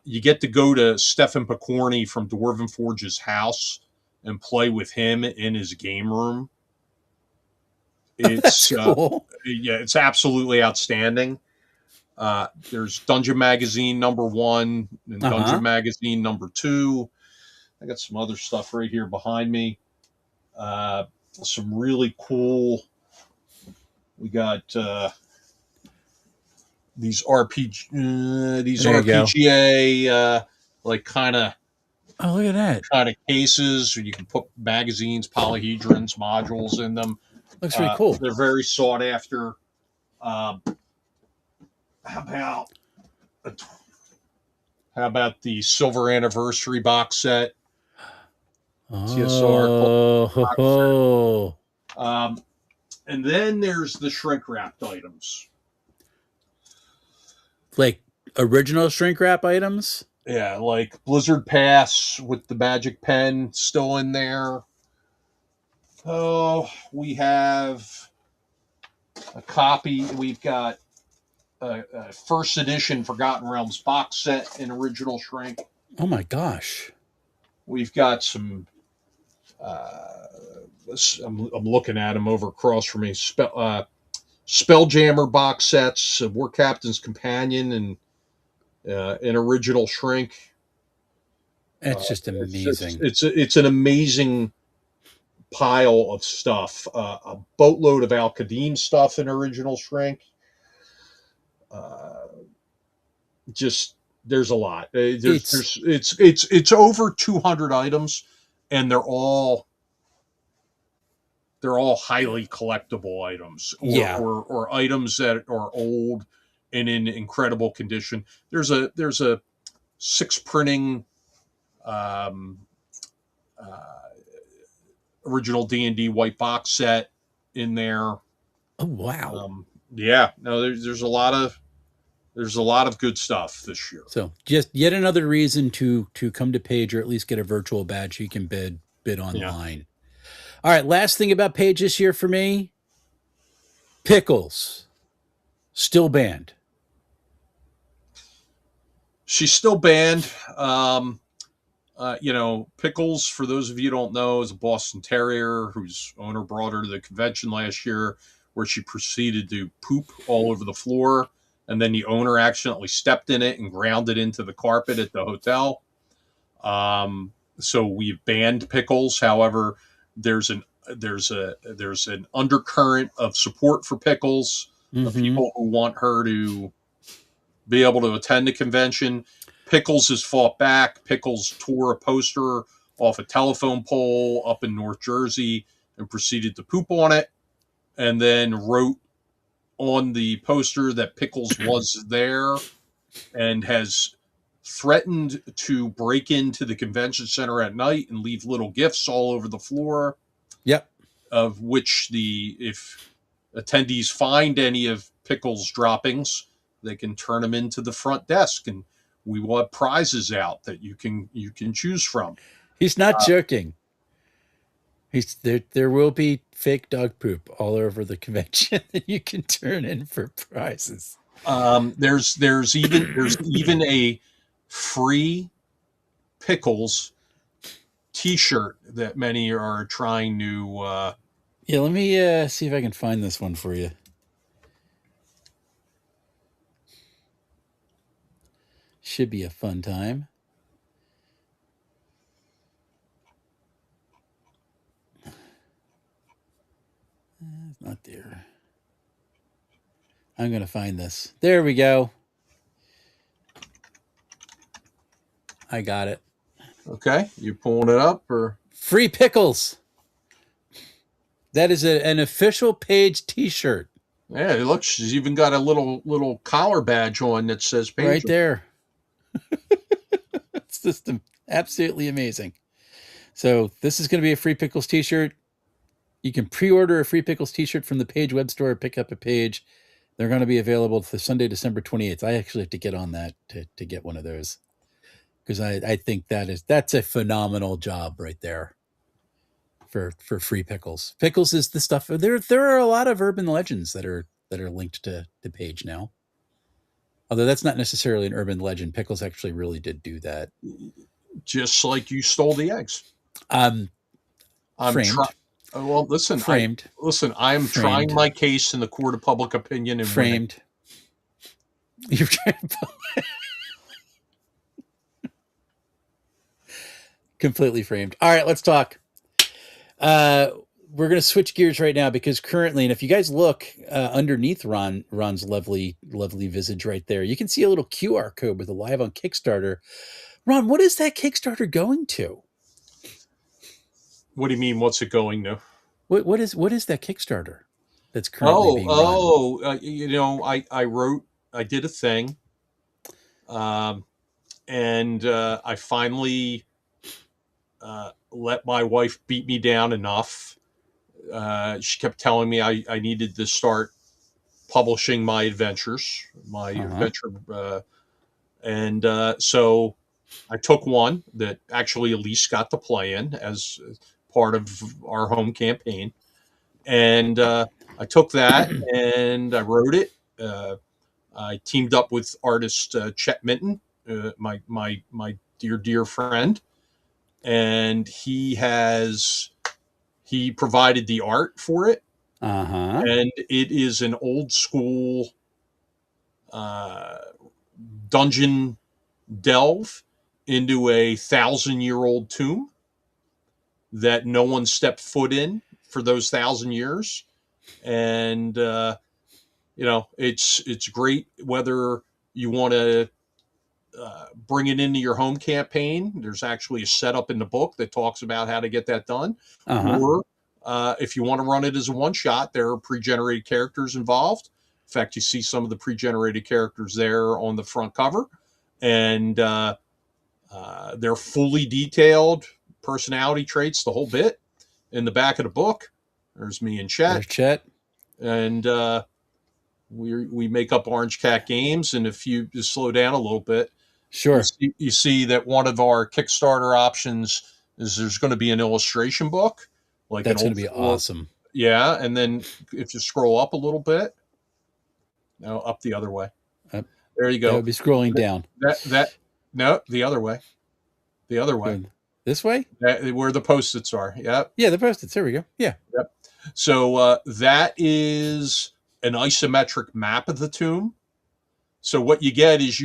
you get to go to Stefan Picorni from Dwarven Forge's house and play with him in his game room. That's cool. Yeah, it's absolutely outstanding. There's Dungeon Magazine #1 and Dungeon Magazine #2. I got some other stuff right here behind me. Some really cool. We got these RPGA like kind of. Oh, look at that! Kind of cases where you can put magazines, polyhedrons, modules in them. Looks really cool. They're very sought after. How about the Silver Anniversary box set? Oh, and then there's the shrink wrapped items, like original shrink wrap items. Yeah, like Blizzard Pass with the magic pen still in there. Oh, we have a copy. We've got a first edition Forgotten Realms box set in original shrink. Oh my gosh. We've got some. I'm looking at them over across from me. Spelljammer box sets, War Captain's Companion, and in original shrink. It's just amazing. It's an amazing pile of stuff. A boatload of Al-Qadim stuff in original shrink. Just there's a lot. It's over 200 items, and they're all highly collectible items, or items that are old and in incredible condition. There's a 6 printing original D&D white box set in there. Oh wow! Yeah, no, there's a lot of good stuff this year. So just yet another reason to come to Page, or at least get a virtual badge you can bid online. Yeah. All right, last thing about Page this year for me: Pickles still banned. She's still banned. Pickles, for those of you who don't know, is a Boston Terrier whose owner brought her to the convention last year, where she proceeded to poop all over the floor, and then the owner accidentally stepped in it and ground it into the carpet at the hotel. So we've banned Pickles. However, there's an undercurrent of support for Pickles, of people who want her to be able to attend the convention. Pickles has fought back. Pickles tore a poster off a telephone pole up in North Jersey and proceeded to poop on it, and then wrote on the poster that Pickles was there and has threatened to break into the convention center at night and leave little gifts all over the floor. Yep. Of which if attendees find any of Pickles' droppings, they can turn them into the front desk, and we will have prizes out that you can choose from. He's not joking. He's there will be fake dog poop all over the convention that you can turn in for prizes. There's even a free Pickles T-shirt that many are trying to. Yeah, let me see if I can find this one for you. Should be a fun time. It's not there. I'm going to find this. There we go. I got it. Okay. You pulling it up or? Free Pickles. That is an official Page T-shirt. Yeah, it looks. She's even got a little collar badge on that says Page. Right there. It's just absolutely amazing. So this is going to be a Free Pickles T-shirt. You can pre-order a Free Pickles T-shirt from the Page web store or pick up a Page. They're going to be available for Sunday, December 28th. I actually have to get on that to get one of those, because I think that's a phenomenal job right there for free pickles. Pickles is the stuff. There are a lot of urban legends that are linked to Page now. Although that's not necessarily an urban legend. Pickles actually really did do that. Just like you stole the eggs. I'm framed. Well, listen, framed. I'm trying my case in the court of public opinion and framed. You're completely framed. All right, let's talk. We're going to switch gears right now, because currently, and if you guys look underneath Ron's lovely visage right there, you can see a little QR code with a live on Kickstarter. Ron, what is that Kickstarter going to? What do you mean? What's it going to? What is that Kickstarter that's currently being run? I did a thing, and I finally let my wife beat me down enough. She kept telling me I needed to start publishing my adventures, adventure, and so I took one that actually Elise got to play in as part of our home campaign, and I took that and I wrote it. I teamed up with artist Chet Minton, my dear friend, and he provided the art for it. And it is an old school dungeon delve into a 1,000-year-old tomb that no one stepped foot in for those 1,000 years. And it's great whether you want to bring it into your home campaign. There's actually a setup in the book that talks about how to get that done. Or if you want to run it as a one-shot, there are pre-generated characters involved. In fact, you see some of the pre-generated characters there on the front cover, and they're fully detailed personality traits, the whole bit. In the back of the book, there's me and Chet. There's Chet. And we make up Orange Cat Games, and if you just slow down a little bit, sure, you see that one of our Kickstarter options is there's going to be an illustration book. Like that's going to be awesome. Yeah, and then if you scroll up a little bit, no, up the other way. There you go. That would be scrolling down. No, the other way. The other way. This way? Where the Post-its are. Yep. Yeah, the Post-its. There we go. Yeah. Yep. So that is an isometric map of the tomb. So what you get is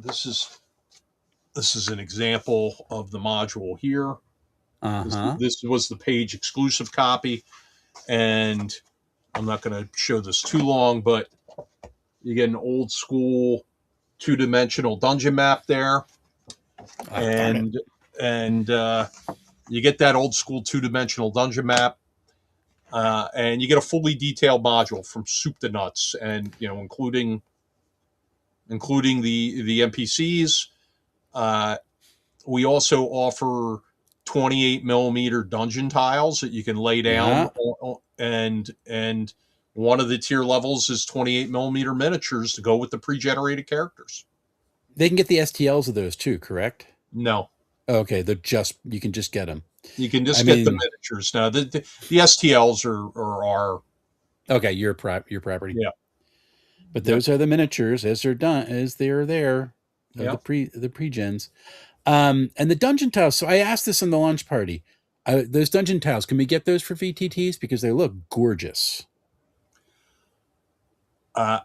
this is an example of the module here. This was the Page exclusive copy, and I'm not going to show this too long, but you get an old school 2-dimensional dungeon map there, and you get that old school 2-dimensional dungeon map, and you get a fully detailed module from soup to nuts, and including the NPCs. We also offer 28 millimeter dungeon tiles that you can lay down, and one of the tier levels is 28 millimeter miniatures to go with the pre-generated characters. They can get the STLs of those too, correct? No. Okay, you can just get them. You can just get the miniatures. Now the STLs are our okay. Your property. Yeah. But those are the miniatures as they're done, as they're there. The pre-gens. And the dungeon tiles. So I asked this on the launch party. Those dungeon tiles, can we get those for VTTs? Because they look gorgeous.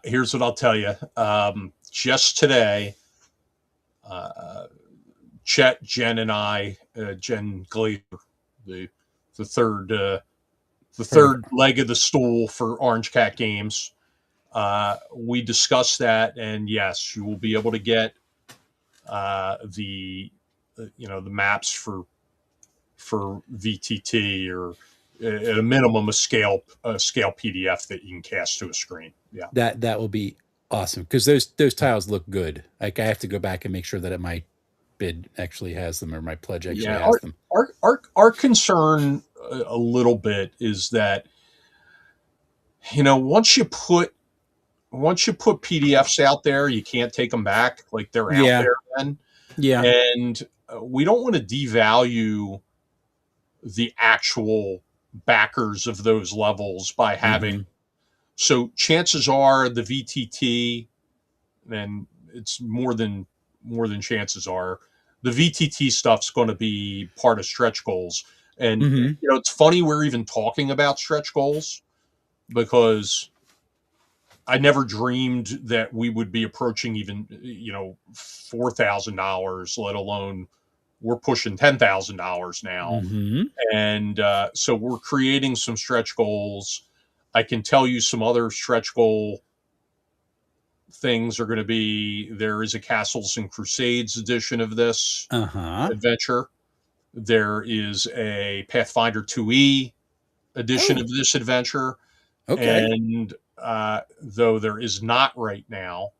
Here's what I'll tell you. Just today, Chet, Jen, and I, Jen Glazer, the third leg of the stool for Orange Cat Games, we discussed that, and yes, you will be able to get the maps for VTT, or at a minimum a scale PDF that you can cast to a screen. Yeah, that will be awesome, because those tiles look good. Like I have to go back and make sure that my bid actually has them, or my pledge actually has them. Our concern a little bit is that once you put PDFs out there, you can't take them back. Like, they're out Yeah. there then. Yeah. And we don't want to devalue the actual backers of those levels by having. So chances are the VTT, and it's more than chances are, the VTT stuff's going to be part of stretch goals. And it's funny we're even talking about stretch goals, because I never dreamed that we would be approaching even $4,000, let alone we're pushing $10,000 now. And so we're creating some stretch goals. I can tell you some other stretch goal things are going to be. There is a Castles and Crusades edition of this adventure. There is a Pathfinder 2E edition of this adventure. Okay. And though there is not right now,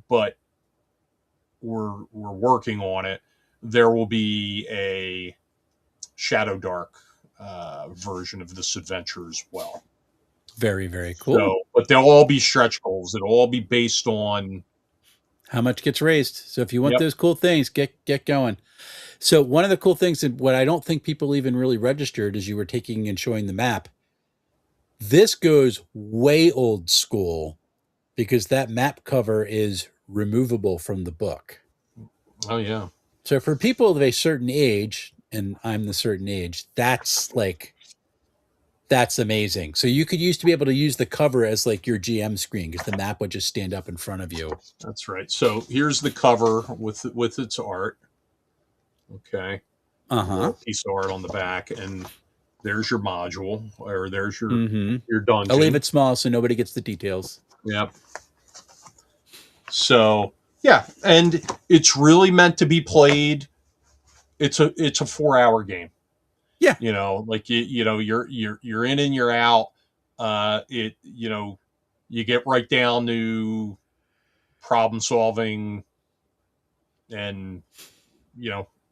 but we're working on it, there will be a Shadow Dark version of this adventure as well. Very, very cool. So, but they'll all be stretch goals. It'll all be based on how much gets raised. So if you want those cool things, get going. So one of the cool things, and what I don't think people even really registered, is you were taking and showing the map. This goes way old school, because that map cover is removable from the book. Oh, yeah. So for people of a certain age, and I'm the certain age, that's amazing. So you could used to be able to use the cover as like your GM screen, because the map would just stand up in front of you. That's right. So here's the cover with its art. Okay. Piece of art on the back, and there's your module, or there's your dungeon. I'll leave it small so nobody gets the details. Yep. So yeah, and it's really meant to be played. It's a 4-hour game. Yeah. Like you're in and you're out. You get right down to problem solving and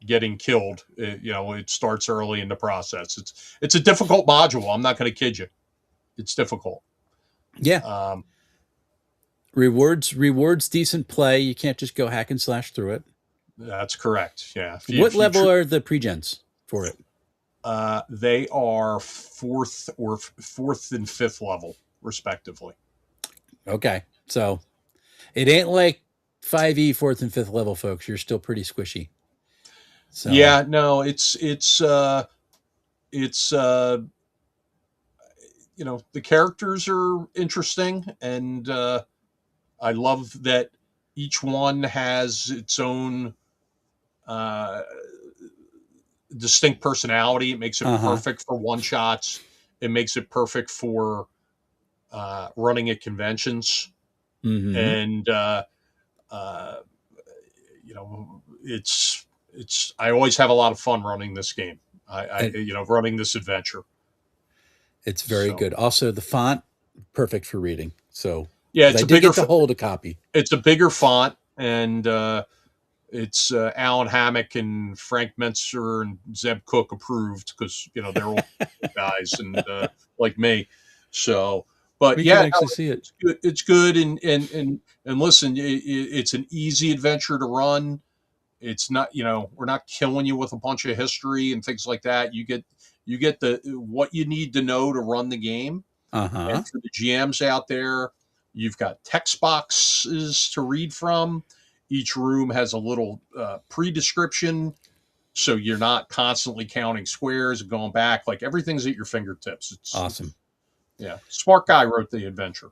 getting killed. It starts early in the process. It's a difficult module. I'm not going to kid you. It's difficult. Yeah. Rewards decent play. You can't just go hack and slash through it. That's correct. Yeah. What level are the pre-gens for it? They are fourth and fifth level, respectively. Okay. So it ain't like 5e 4th and 5th level, folks. You're still pretty squishy. So yeah, no, it's the characters are interesting, and I love that each one has its own distinct personality. It makes it perfect for one shots. It makes it perfect for running at conventions. And it's I always have a lot of fun running this game. Running this adventure. It's very good. Also, the font, perfect for reading. So yeah, it's I did get to hold a copy. It's a bigger font, and it's Alan Hammock and Frank Mentzer and Zeb Cook approved, because they're all guys and like me. So, but we can actually see it. It's good, and listen, it's an easy adventure to run. It's not, we're not killing you with a bunch of history and things like that. You get what you need to know to run the game. And for the GMs out there, you've got text boxes to read from. Each room has a little pre-description, so you're not constantly counting squares and going back. Like, everything's at your fingertips. It's awesome. Yeah, smart guy wrote the adventure.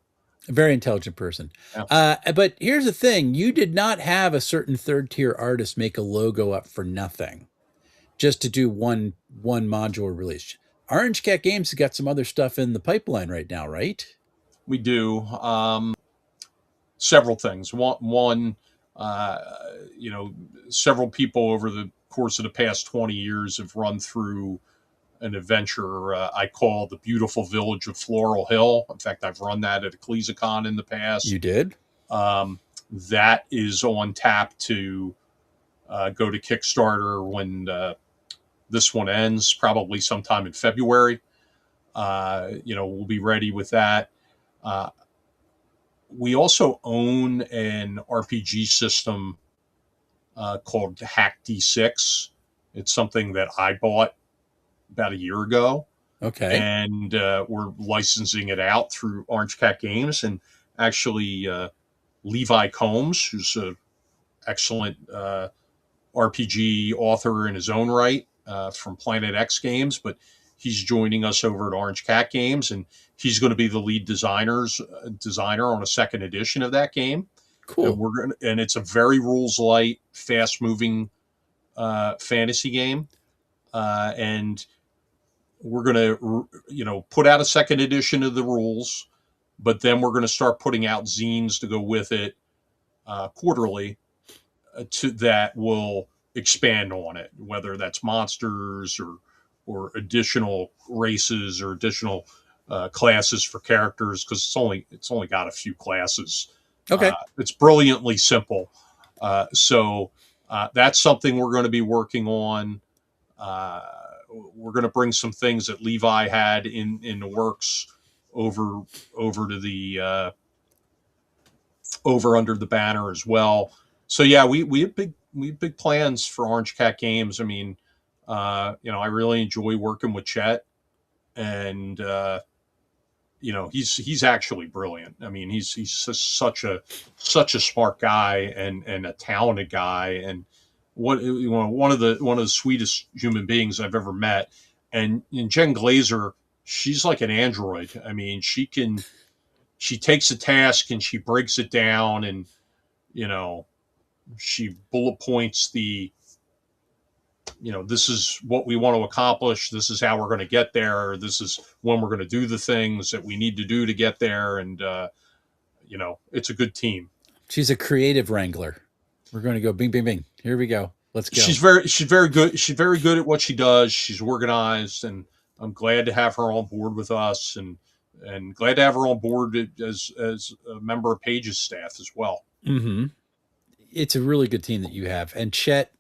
A very intelligent person. Yeah. But here's the thing. You did not have a certain third-tier artist make a logo up for nothing just to do one module release. Orange Cat Games has got some other stuff in the pipeline right now, right? We do. Several things. One, several people over the course of the past 20 years have run through an adventure I call the Beautiful Village of Floral Hill. In fact, I've run that at EcclesiaCon in the past. You did? That is on tap to go to Kickstarter when this one ends, probably sometime in February. We'll be ready with that. Uh, we also own an RPG system called Hack D6. It's something that I bought about a year ago, Okay. and we're licensing it out through Orange Cat Games. And actually, Levi Combs, who's an excellent RPG author in his own right from Planet X Games, but he's joining us over at Orange Cat Games, and he's going to be the lead designer on a second edition of that game. And Cool. and it's a very rules light, fast moving fantasy game, and we're going to put out a second edition of the rules, but then we're going to start putting out zines to go with it quarterly to that will expand on it, whether that's monsters or additional races or additional classes for characters, because it's only got a few classes. Okay. It's brilliantly simple. So that's something we're going to be working on. Uh, we're going to bring some things that Levi had in the works over to the over under the banner as well. So yeah, we have big plans for Orange Cat Games. I mean, I really enjoy working with Chet, and he's actually brilliant. I mean, he's just such a smart guy and a talented guy, and one of the sweetest human beings I've ever met. And Jen Glazer, she's like an android. I mean, she takes a task and she breaks it down, and you know she bullet points this is what we want to accomplish, this is how we're going to get there, this is when we're going to do the things that we need to do to get there. And it's a good team. She's a creative wrangler. We're going to go bing, bing, bing. Here we go. Let's go. She's very good. She's very good at what she does. She's organized, and I'm glad to have her on board with us, and glad to have her on board as a member of Paige's staff as well. Mm-hmm. It's a really good team that you have. And Chet,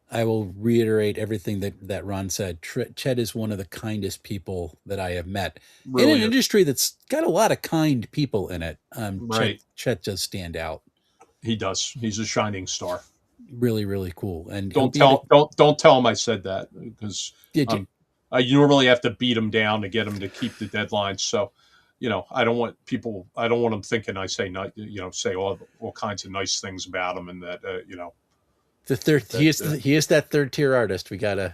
I will reiterate everything that Ron said. Chet is one of the kindest people that I have met Really in an is. industry that's got a lot of kind people in it. Right. Chet does stand out. He does. He's a shining star. Really, really cool. And Don't tell him I said that, because did you? I normally have to beat him down to get him to keep the deadline. So, I don't want them thinking I say say all kinds of nice things about him, and that the third he is that third tier artist. We gotta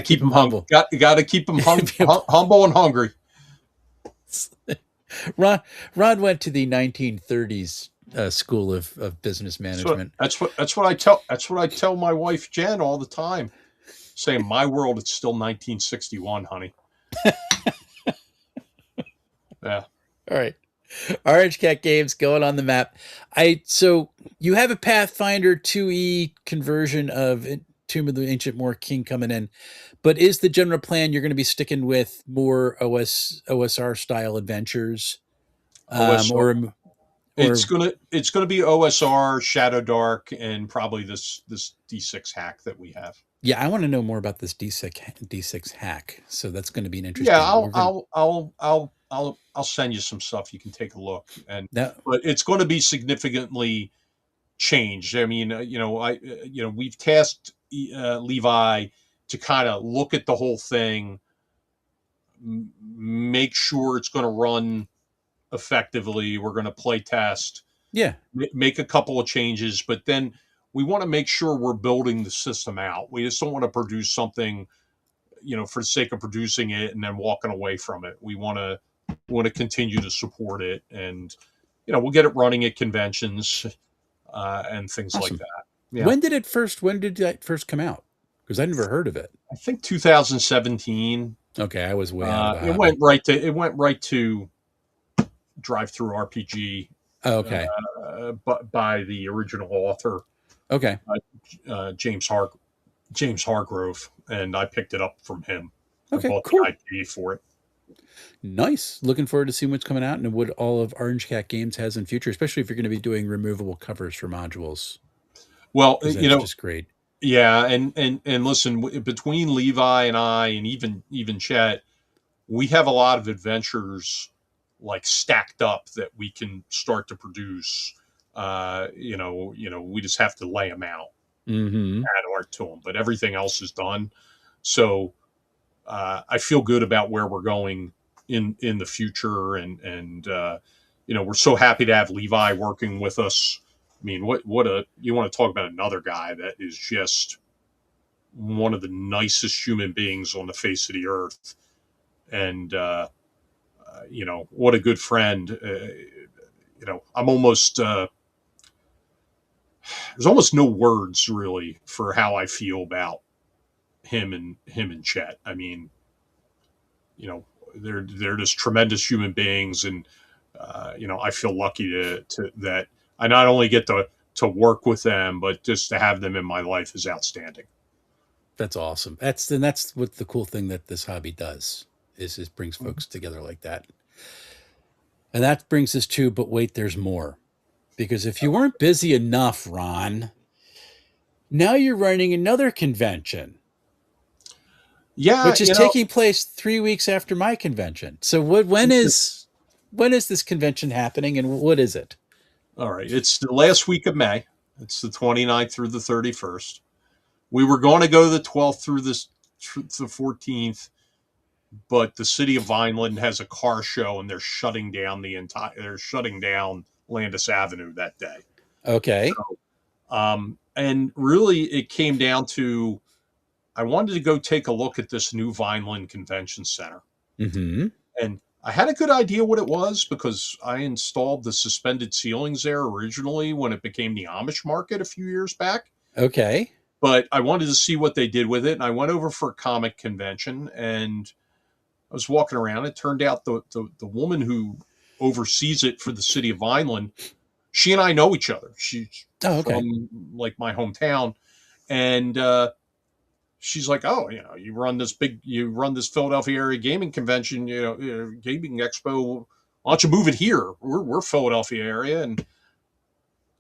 keep him humble. Got to keep him humble and hungry. Ron went to the 1930s school of business management. That's what I tell my wife Jen all the time. Saying my world, it's still 1961, honey. Yeah. All right. Orange Cat Games going on the map. So you have a Pathfinder 2E conversion of Tomb of the Ancient Moor King coming in, but is the general plan you're going to be sticking with more OSR style adventures? It's gonna be OSR, Shadow Dark, and probably this D6 hack that we have. Yeah, I want to know more about this D6 hack. So that's going to be an interesting. Yeah, I'll send you some stuff. You can take a look, but it's going to be significantly changed. I mean, we've tasked Levi to kind of look at the whole thing, make sure it's going to run effectively. We're going to play test. Yeah. Make a couple of changes, but then we want to make sure we're building the system out. We just don't want to produce something, for the sake of producing it and then walking away from it. We want to continue to support it, and we'll get it running at conventions and things like that. Yeah. When did that first come out? Because I never heard of it. I think 2017. Okay, I was way out of it went right to Drive Through RPG. Oh, okay. But by the original author. Okay. James Hargrove, and I picked it up from him. Okay, I bought cool. the IP for it. Nice. Looking forward to seeing what's coming out and what all of Orange Cat Games has in future, especially if you're going to be doing removable covers for modules. Well, just great. Yeah, and listen, between Levi and I, and even Chet, we have a lot of adventures like stacked up that we can start to produce. We just have to lay them out, Mm-hmm. add art to them, but everything else is done. So I feel good about where we're going in the future, and we're so happy to have Levi working with us. I mean, what a you want to talk about another guy that is just one of the nicest human beings on the face of the earth, and what a good friend. I'm almost there's almost no words really for how I feel about him and Chet. I mean, you know, they're just tremendous human beings, and I feel lucky to that I not only get to work with them, but just to have them in my life is outstanding. That's awesome. That's what the cool thing that this hobby does is it brings folks together like that. And that brings us to, but wait, there's more. Because if you weren't busy enough, Ron, now you're running another convention, Yeah, which is taking place 3 weeks after my convention. So when is this convention happening and what is it? all right. It's the last week of May. It's the 29th through the 31st. We were going to go the 12th through the 14th, but the city of Vineland has a car show and they're shutting down Landis Avenue that day. Okay. And really it came down to I wanted to go take a look at this new Vineland Convention Center. Mm-hmm. And I had a good idea what it was because I installed the suspended ceilings there originally when it became the Amish market a few years back. Okay. But I wanted to see what they did with it. And I went over for a comic convention and I was walking around. It turned out the woman who oversees it for the city of Vineland, she and I know each other. She's Oh, okay. from like my hometown. And she's like, "Oh, you run this Philadelphia area gaming convention, gaming expo. Why don't you move it here? We're Philadelphia area." And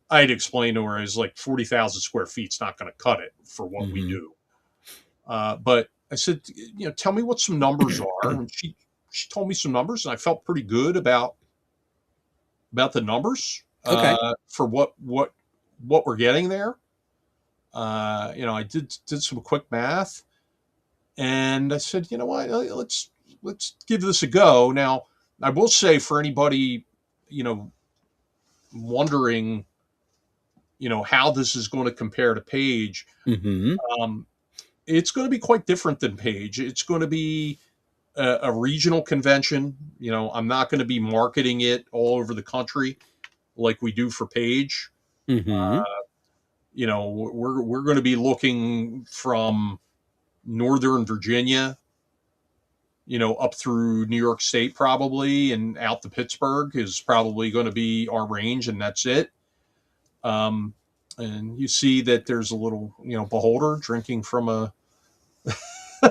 I had explained to her, it's like 40,000 square feet's not going to cut it for what we Mm-hmm. do. But I said, tell me what some numbers are, and she told me some numbers, and I felt pretty good about the numbers Okay. for what we're getting there. I did some quick math, and I said, you know what, let's give this a go. Now, I will say for anybody, wondering, how this is going to compare to Page, Mm-hmm. um, it's going to be quite different than Page. It's going to be a regional convention. I'm not going to be marketing it all over the country like we do for Page. Mm-hmm. We're going to be looking from Northern Virginia, up through New York State probably, and out to Pittsburgh is probably going to be our range, and that's it. Um, and you see that there's a little, beholder drinking from a,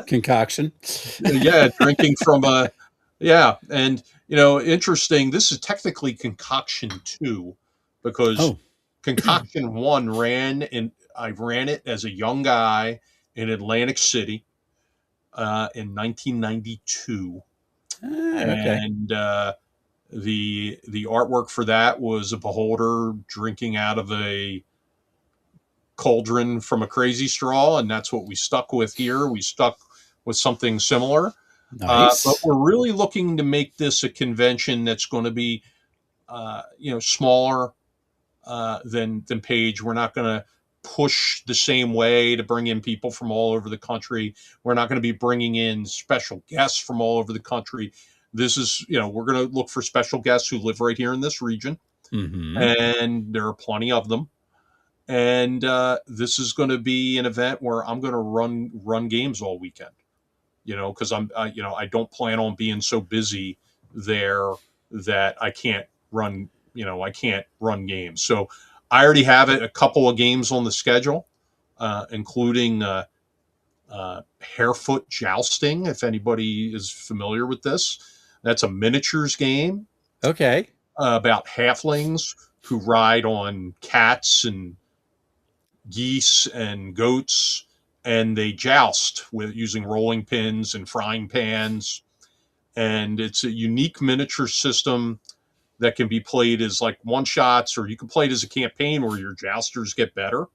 Concoction. yeah, drinking from a, yeah. And, interesting, this is technically concoction two because Oh, concoction one I ran it as a young guy in Atlantic City in 1992. okay. And the artwork for that was a beholder drinking out of a cauldron from a crazy straw, and that's what we stuck with here. We stuck with something similar, but Nice. we're really looking to make this a convention that's going to be, smaller than Page. We're not going to push the same way to bring in people from all over the country. We're not going to be bringing in special guests from all over the country. This is, we're going to look for special guests who live right here in this region, Mm-hmm. and there are plenty of them. And this is going to be an event where I'm going to run games all weekend. Because I don't plan on being so busy there that I can't run games. So I already have a couple of games on the schedule, including Harefoot Jousting. If anybody is familiar with this, that's a miniatures game Okay. about halflings who ride on cats and geese and goats, and they joust with using rolling pins and frying pans. and it's a unique miniature system that can be played as like one shots, or you can play it as a campaign where your jousters get better.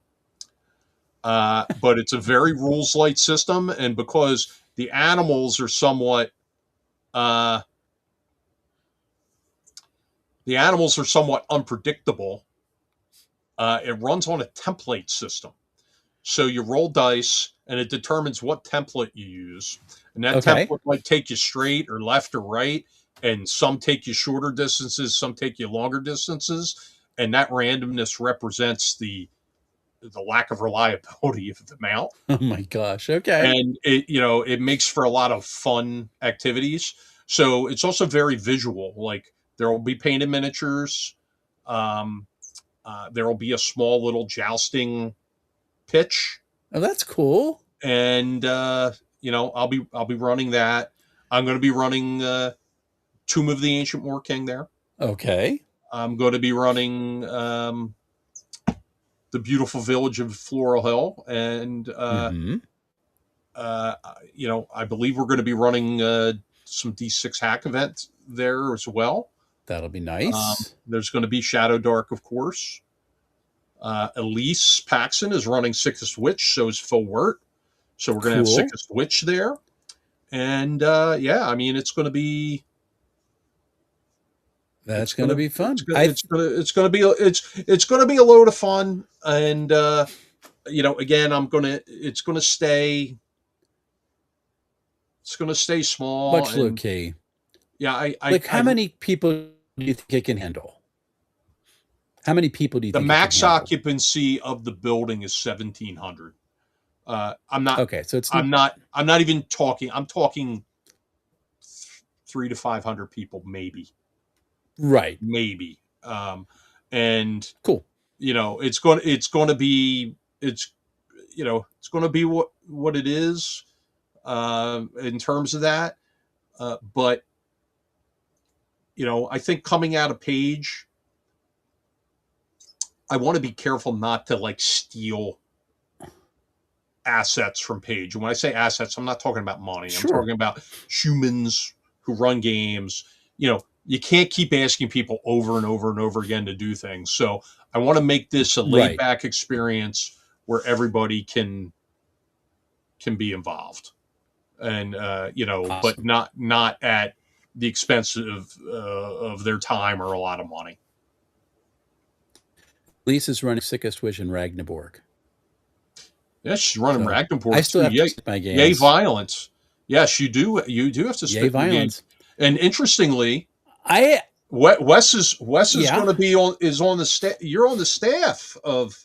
But it's a very rules light system, and because the animals are somewhat uh, unpredictable, it runs on a template system. So you roll dice, and it determines what template you use, and that template might take you straight or left or right, and some take you shorter distances, some take you longer distances, and that randomness represents the lack of reliability of the mount. Oh my gosh. Okay. And it makes for a lot of fun activities. So it's also very visual. Like there will be painted miniatures. There will be a small little jousting pitch. Oh, that's cool. And I'll be running that. I'm going to be running Tomb of the Ancient War King there. Okay. I'm going to be running the beautiful village of Floral Hill, and I believe we're going to be running some D6 hack event there as well. That'll be nice. There's going to be Shadow Dark, of course. Elise Paxson is running Sickest Witch, so is Phil Wirt. So we're going to have Sickest Witch there. And it's going to be. That's going to be fun. It's going to be a load of fun, and again, it's going to stay small, much low key. Yeah, how many people do you think it can handle? How many people do you think the max occupancy of the building is 1,700? I'm not okay. So it's I'm not even talking. I'm talking 300 to 500 people, maybe. Right. Maybe. And cool. It's going to be what it is in terms of that. But I think coming out of Page, I want to be careful not to like steal assets from Page. And when I say assets, I'm not talking about money. Sure. I'm talking about humans who run games. You can't keep asking people over and over and over again to do things. So I want to make this a laid back experience where everybody can be involved, and awesome. But not at the expense of their time or a lot of money. Lisa's running Sickest Witch in Ragnaborg. Yeah, she's running Ragnaborg. I still have to split my games. Yay violence! Yes, you do. You do have to split your games. And interestingly, Wes is going to be on the staff. You're on the staff of.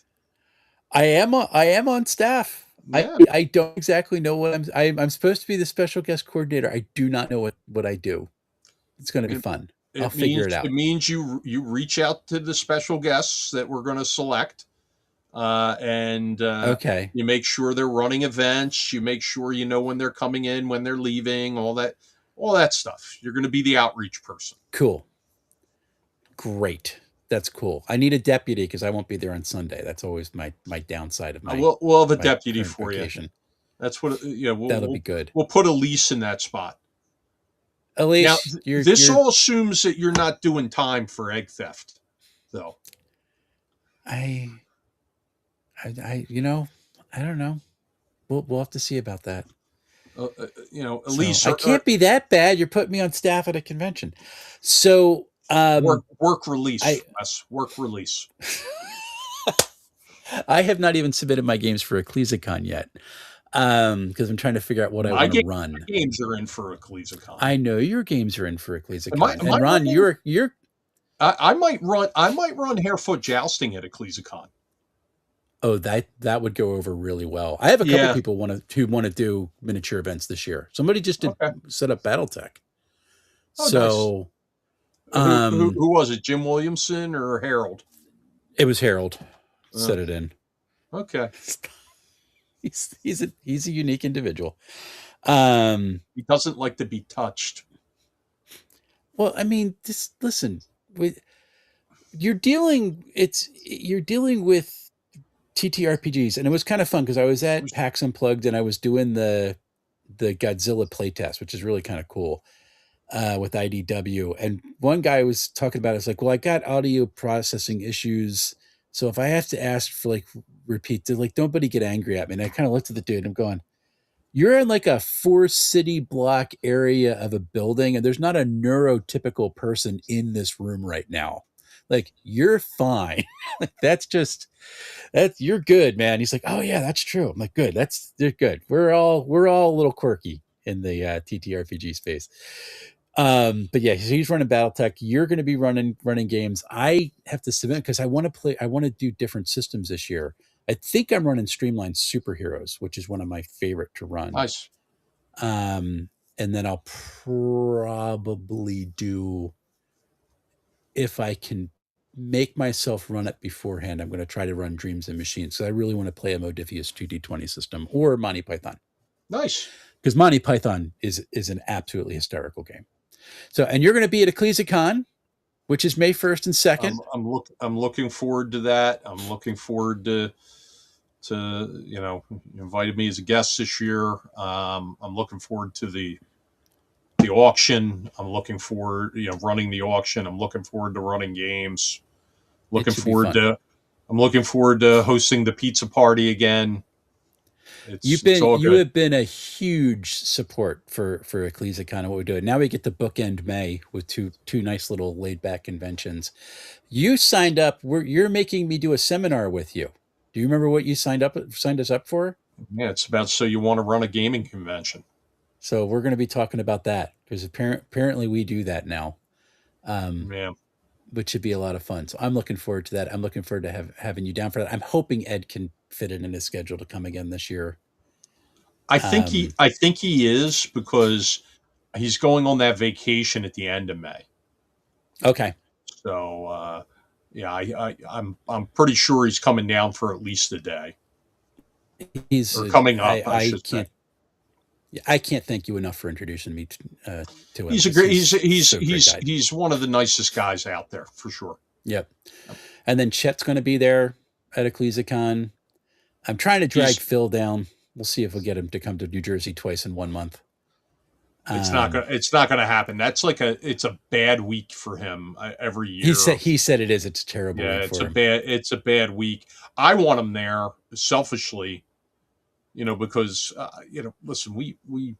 I am on staff. Yeah. I don't exactly know what I'm supposed to be the special guest coordinator. I do not know what I do. It's going to be fun. I'll figure it out. It means you reach out to the special guests that we're going to select, and you make sure they're running events. You make sure you know when they're coming in, when they're leaving, all that stuff. You're going to be the outreach person. Cool. Great. That's cool. I need a deputy because I won't be there on Sunday. That's always my downside of my. We'll have a deputy for vacation. You. That's what. That'll be good. We'll put Elise in that spot. Elise, now, this all assumes that you're not doing time for egg theft, though. I don't know. We'll have to see about that. Elise, I can't be that bad. You're putting me on staff at a convention. So work release. Work release. I have not even submitted my games for EcclesiaCon yet, because I'm trying to figure out what I want to run. My games are in for EcclesiaCon. I know your games are in for EcclesiaCon. And Ron, you're. I might run Harefoot Jousting at EcclesiaCon. Oh, that would go over really well. I have a couple people who want to do miniature events this year. Somebody just did set up BattleTech. Oh, so, nice. Who was it? Jim Williamson or Harold? It was Harold. Set it in. Okay. He's a unique individual. He doesn't like to be touched. Well, I mean, just listen. You're dealing with TTRPGs, and it was kind of fun because I was at PAX Unplugged and I was doing the Godzilla playtest, which is really kind of cool. with IDW, and one guy was talking about it's like, well, I got audio processing issues, so if I have to ask for like repeat, like nobody get angry at me. And I kind of looked at the dude and I'm going, you're in like a 4 city block area of a building, and there's not a neurotypical person in this room right now. Like, you're fine. Like, you're good, man. He's like, oh yeah, that's true. I'm like, good. They're good. We're all a little quirky in the TTRPG space. But yeah, so he's running BattleTech. You're going to be running games. I have to submit because I want to play. I want to do different systems this year. I think I'm running Streamlined Superheroes, which is one of my favorite to run. Nice. And then I'll probably do, if I can make myself run it beforehand, I'm going to try to run Dreams and Machines. So I really want to play a Modifius 2D20 system or Monty Python. Nice. Because Monty Python is an absolutely hysterical game. So, and you're going to be at EcclesiaCon, which is May 1st and 2nd. I'm looking forward to that. I'm looking forward to you invited me as a guest this year. I'm looking forward to the auction. I'm looking forward, running the auction. I'm looking forward to running games. I'm looking forward to hosting the pizza party again. You have been a huge support for EcclesiaCon and what we're doing. Now we get to bookend May with two nice little laid back conventions. You signed up. You're making me do a seminar with you. Do you remember what you signed us up for? Yeah, it's about so you want to run a gaming convention. So we're going to be talking about that because apparently we do that now. Which should be a lot of fun. So I'm looking forward to that. I'm looking forward to having you down for that. I'm hoping Ed can fit it in his schedule to come again this year. I think he is, because he's going on that vacation at the end of May. Okay. So I'm pretty sure he's coming down for at least a day. He's coming up. I can't thank you enough for introducing me to him. He's one of the nicest guys out there for sure. Yep. And then Chet's going to be there at EcclesiaCon. I'm trying to drag Phil down. We'll see if we'll get him to come to New Jersey twice in 1 month. It's not gonna happen. It's a bad week for him every year. He said it is. It's a terrible. Yeah, week it's a bad week. I want him there selfishly, because listen, we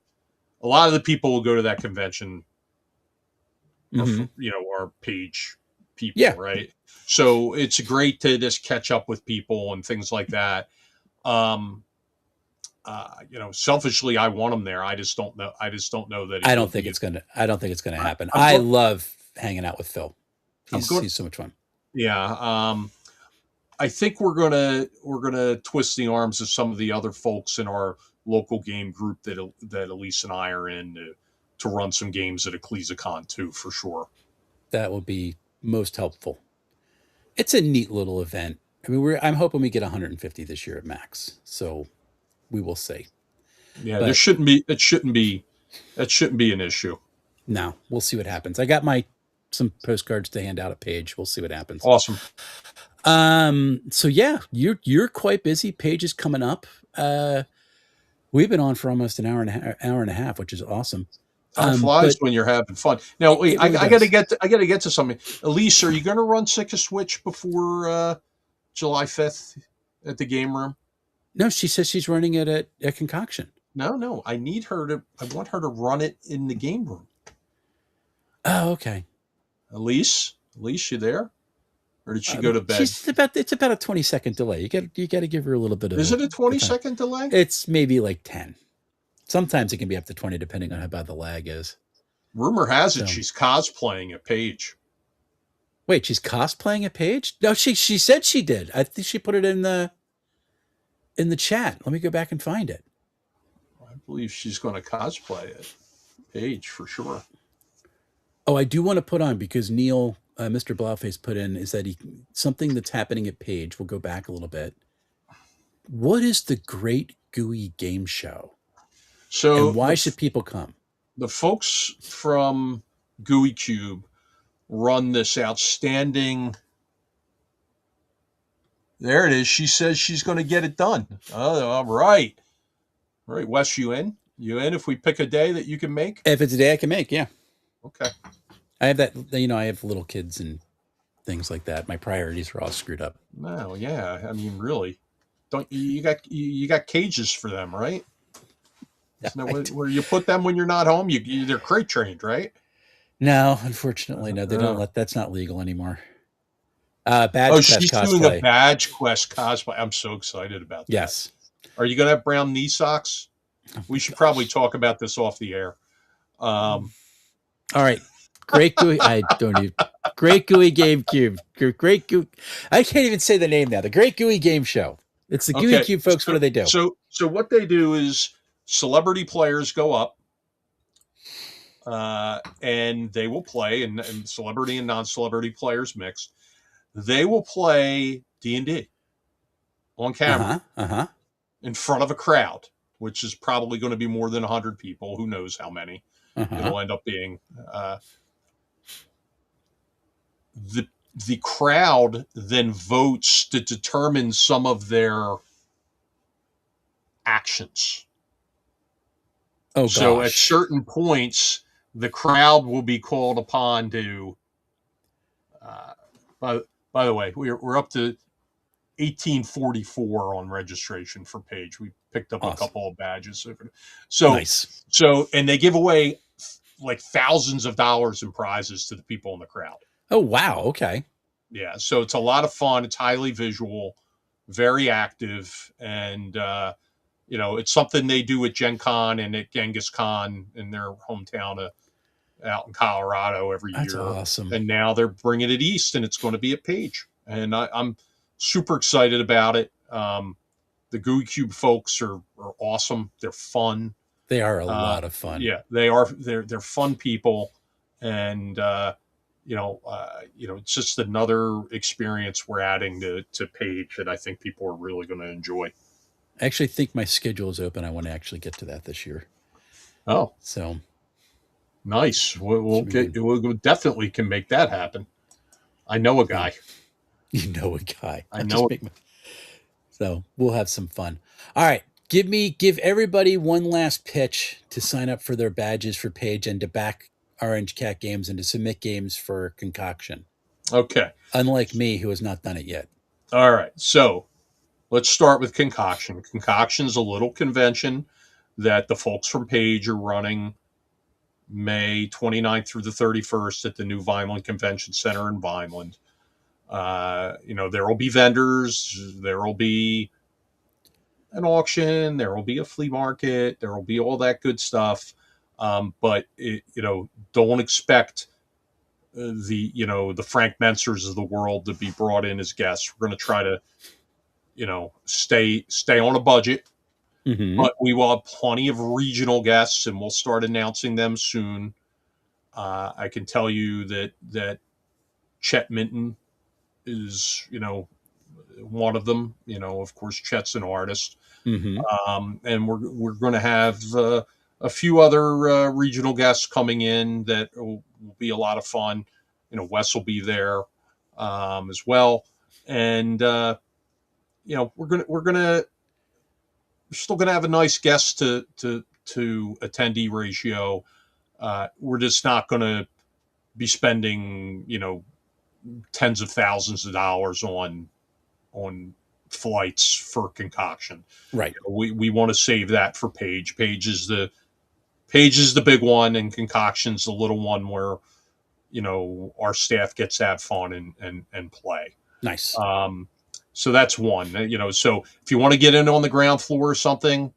a lot of the people will go to that convention. Our page people, right? So it's great to just catch up with people and things like that. Selfishly, I want him there. I just don't know that. I don't think it's gonna happen. I love hanging out with Phil. He's so much fun. Yeah. I think we're gonna twist the arms of some of the other folks in our local game group that Elise and I are in to run some games at EcclesiaCon too, for sure. That will be most helpful. It's a neat little event. I mean, I'm hoping we get 150 this year at max. So we will see. Yeah, it shouldn't be an issue. No, we'll see what happens. I got some postcards to hand out at Page. We'll see what happens. Awesome. So yeah, you're quite busy. Page is coming up. We've been on for almost an hour and a half, which is awesome. Time flies when you're having fun. Now, wait, I gotta get to something. Elise, are you going to run Sick of Switch before July 5th at the game room? No, she says she's running it at Concoction. No, I want her to run it in the game room. Oh, okay. Elise, you there? Or did she go to bed? It's about a 20-second delay. You got to give her a little bit of. Is it a 20-second delay? It's maybe like 10. Sometimes it can be up to 20, depending on how bad the lag is. Rumor has it she's cosplaying a Page. Wait, she's cosplaying a Page? No, she said she did. I think she put it in the chat. Let me go back and find it. I believe she's going to cosplay it. Page for sure. Oh, I do want to put on, because Neil, Mr. Blauface, put in is that something that's happening at Page. We'll go back a little bit. What is the Great GUI Game Show? So, and why should people come? The folks from GUI Cube run this outstanding. There it is. She says she's going to get it done. Oh, all right. All right, Wes, you in? You in if we pick a day that you can make? If it's a day I can make, yeah. Okay. I have that, I have little kids and things like that. My priorities are all screwed up. No, yeah. I mean, really, don't you got cages for them, right? Yeah, Isn't that where you put them when you're not home? They're crate trained, right? no, unfortunately, no, they don't Uh, that's not legal anymore. oh, Badge Quest she's doing a cosplay. Badge Quest cosplay. I'm so excited about that. Yes. Are you going to have brown knee socks? Oh We my should probably gosh. talk about this off the air. Um, All right. Great Gooey. I don't even. Great Gooey Game Cube. Great Gooey. I can't even say the name now. The Great Gooey Game Show. It's the Gooey okay, Cube folks. What do they do? so what they do is celebrity players go up, and they will play, and celebrity and non-celebrity players mixed. They will play D&D on Uh camera huh. Uh huh. in front of a crowd, which is probably going to be more than 100 people. Who knows how many Uh huh. it'll end up being. The crowd then votes to determine some of their actions. Oh So at gosh. certain points, the crowd will be called upon to. Uh, by, by the way, we're up to 1844 on registration for Page. We picked up a Awesome. couple of badges. So, Nice. and they give away like thousands of dollars in prizes to the people in the crowd. Oh wow. Okay. Yeah, so it's a lot of fun. It's highly visual, very active, and it's something they do at Gen Con and at Genghis Con in their hometown out in Colorado every That's year. awesome. And now they're bringing it east, and it's going to be at Page, and I'm super excited about it. The Gooey Cube folks are awesome. They're fun. They are a lot of fun. Yeah, they are. They're fun people, and it's just another experience we're adding to Page that I think people are really going to enjoy. I actually think my schedule is open. I want to actually get to that this year. Oh, So nice. should be good. We'll definitely can make that happen. I know a So guy. you know a guy. I I'll know. just make my. So we'll have some fun. All right. Give everybody one last pitch to sign up for their badges for Page and to back Orange Cat Games and to submit games for Concoction. Okay. Unlike me, who has not done it yet. All right. So let's start with Concoction. Concoction's a little convention that the folks from Page are running May 29th through the 31st at the new Vineland Convention Center in Vineland. There will be vendors, there will be an auction, there will be a flea market, there will be all that good stuff. But don't expect the Frank Mencers of the world to be brought in as guests. We're going to try to stay on a budget, Mm-hmm. but we will have plenty of regional guests, and we'll start announcing them soon. I can tell you that Chet Minton is one of them. Of course, Chet's an artist, Mm-hmm. and we're going to have a few other regional guests coming in that will be a lot of fun. Wes will be there as well, and we're still gonna have a nice guest to attendee ratio. We're just not going to be spending tens of thousands of dollars on flights for Concoction. Right. We want to save that for Page. Page is the big one, and Concoction's the little one where our staff gets to have fun and play. Nice. So that's one. So if you want to get in on the ground floor or something,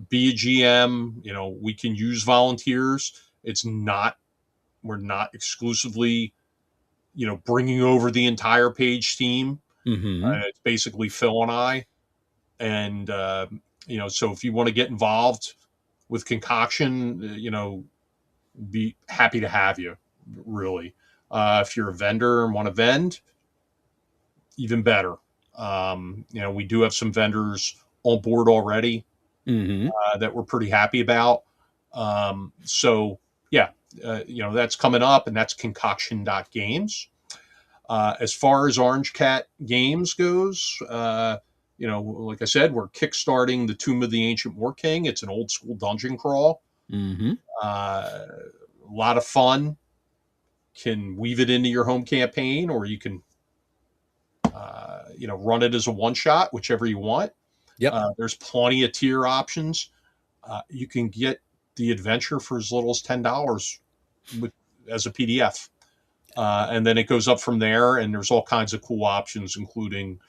be a GM. We can use volunteers. We're not exclusively bringing over the entire Page team. Mm-hmm. It's basically Phil and I. And, so if you want to get involved with Concoction, be happy to have you, really. If you're a vendor and want to vend, even better. We do have some vendors on board already Mm-hmm. that we're pretty happy about. So, yeah, that's coming up, and that's concoction.games. As far as Orange Cat Games goes, like I said, we're kickstarting the Tomb of the Ancient War King. It's an old school dungeon crawl. Mm-hmm. Uh, lot of fun. Can weave it into your home campaign, or you can, run it as a one shot, whichever you want. Yep. There's plenty of tier options. You can get the adventure for as little as $10 as a PDF. And then it goes up from there, and there's all kinds of cool options, including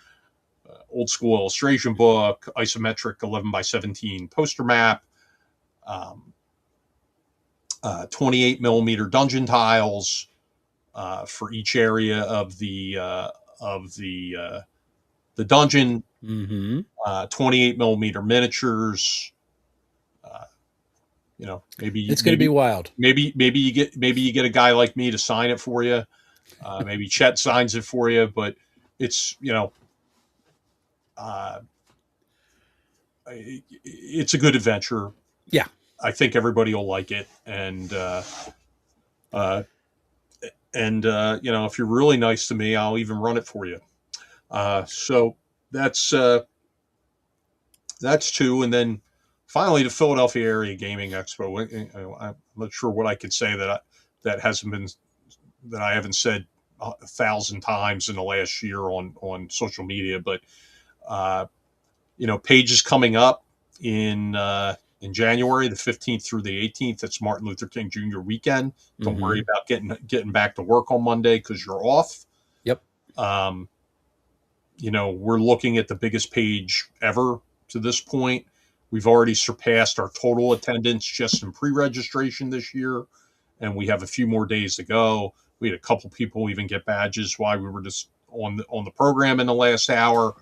old school illustration book, isometric 11 by 17 poster map, 28 millimeter dungeon tiles for each area of the dungeon, 28 millimeter miniatures. Maybe it's going to be wild. Maybe you get a guy like me to sign it for you. Maybe Chet signs it for you, but it's it's a good adventure. Yeah, I think everybody will like it, and if you're really nice to me, I'll even run it for you. So that's two, and then finally the Philadelphia Area Gaming Expo. I'm not sure what I could say that I haven't said 1,000 times in the last year on social media, but Page is coming up in January, the 15th through the 18th. That's Martin Luther King Jr. weekend. Don't worry about getting back to work on Monday because you're off. Yep. We're looking at the biggest Page ever to this point. We've already surpassed our total attendance just in pre-registration this year, and we have a few more days to go. We had a couple people even get badges while we were just on the program in the last hour.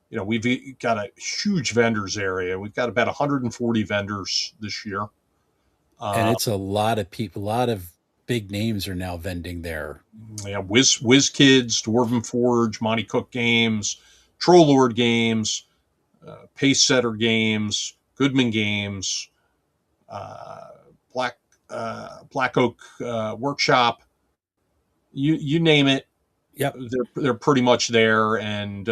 We've got a huge vendors area. We've got about 140 vendors this year. And it's a lot of people, a lot of big names are now vending there. Yeah, Whiz Kids, Dwarven Forge, Monty Cook Games, Troll Lord Games, Pace Setter Games, Goodman Games, Black Oak Workshop. You name it. Yep. They're pretty much there, and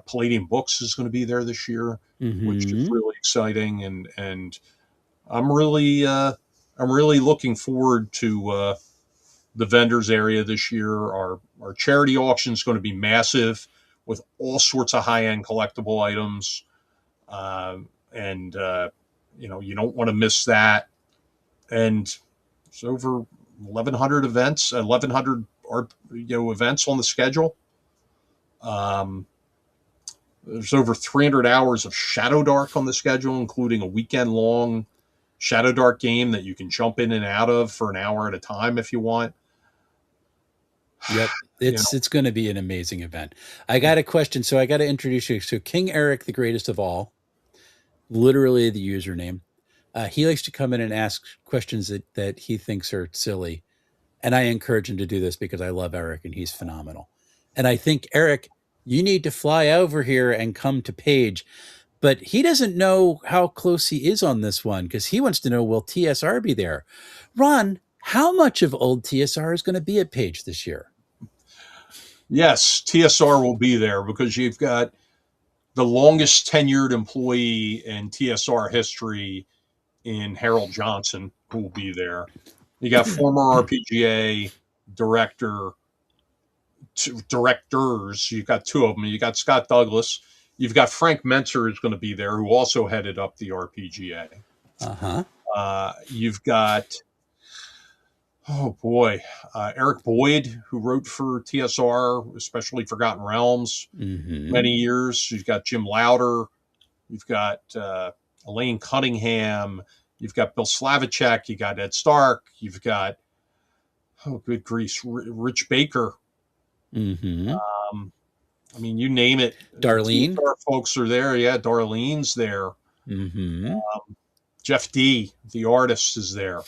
Palladium Books is going to be there this year, which is really exciting, and I'm really looking forward to the vendors area this year. Our charity auction is going to be massive with all sorts of high-end collectible items, and you don't want to miss that. And it's over 1,100 events, 1,100 events on the schedule. There's over 300 hours of Shadow Dark on the schedule, including a weekend-long Shadow Dark game that you can jump in and out of for an hour at a time if you want. Yep. It's going to be an amazing event. I got a question. So I got to introduce you. So King Eric, the greatest of all, literally the username. He likes to come in and ask questions that he thinks are silly. And I encourage him to do this because I love Eric and he's phenomenal. And I think, Eric, you need to fly over here and come to Page. But he doesn't know how close he is on this one because he wants to know, will TSR be there? Ron, how much of old TSR is going to be at Page this year? Yes, TSR will be there because you've got the longest tenured employee in TSR history in Harold Johnson, who will be there. You got former RPGA directors. You've got two of them. You got Scott Douglas. You've got Frank Mentzer who's going to be there, who also headed up the RPGA. You've got, Eric Boyd, who wrote for TSR, especially Forgotten Realms, many years. You've got Jim Lauder. You've got Elaine Cunningham. You've got Bill Slavicek. You got Ed Stark. You've got, good grief, Rich Baker. You name it. Darlene. TSR folks are there. Yeah, Darlene's there. Jeff D., the artist, is there.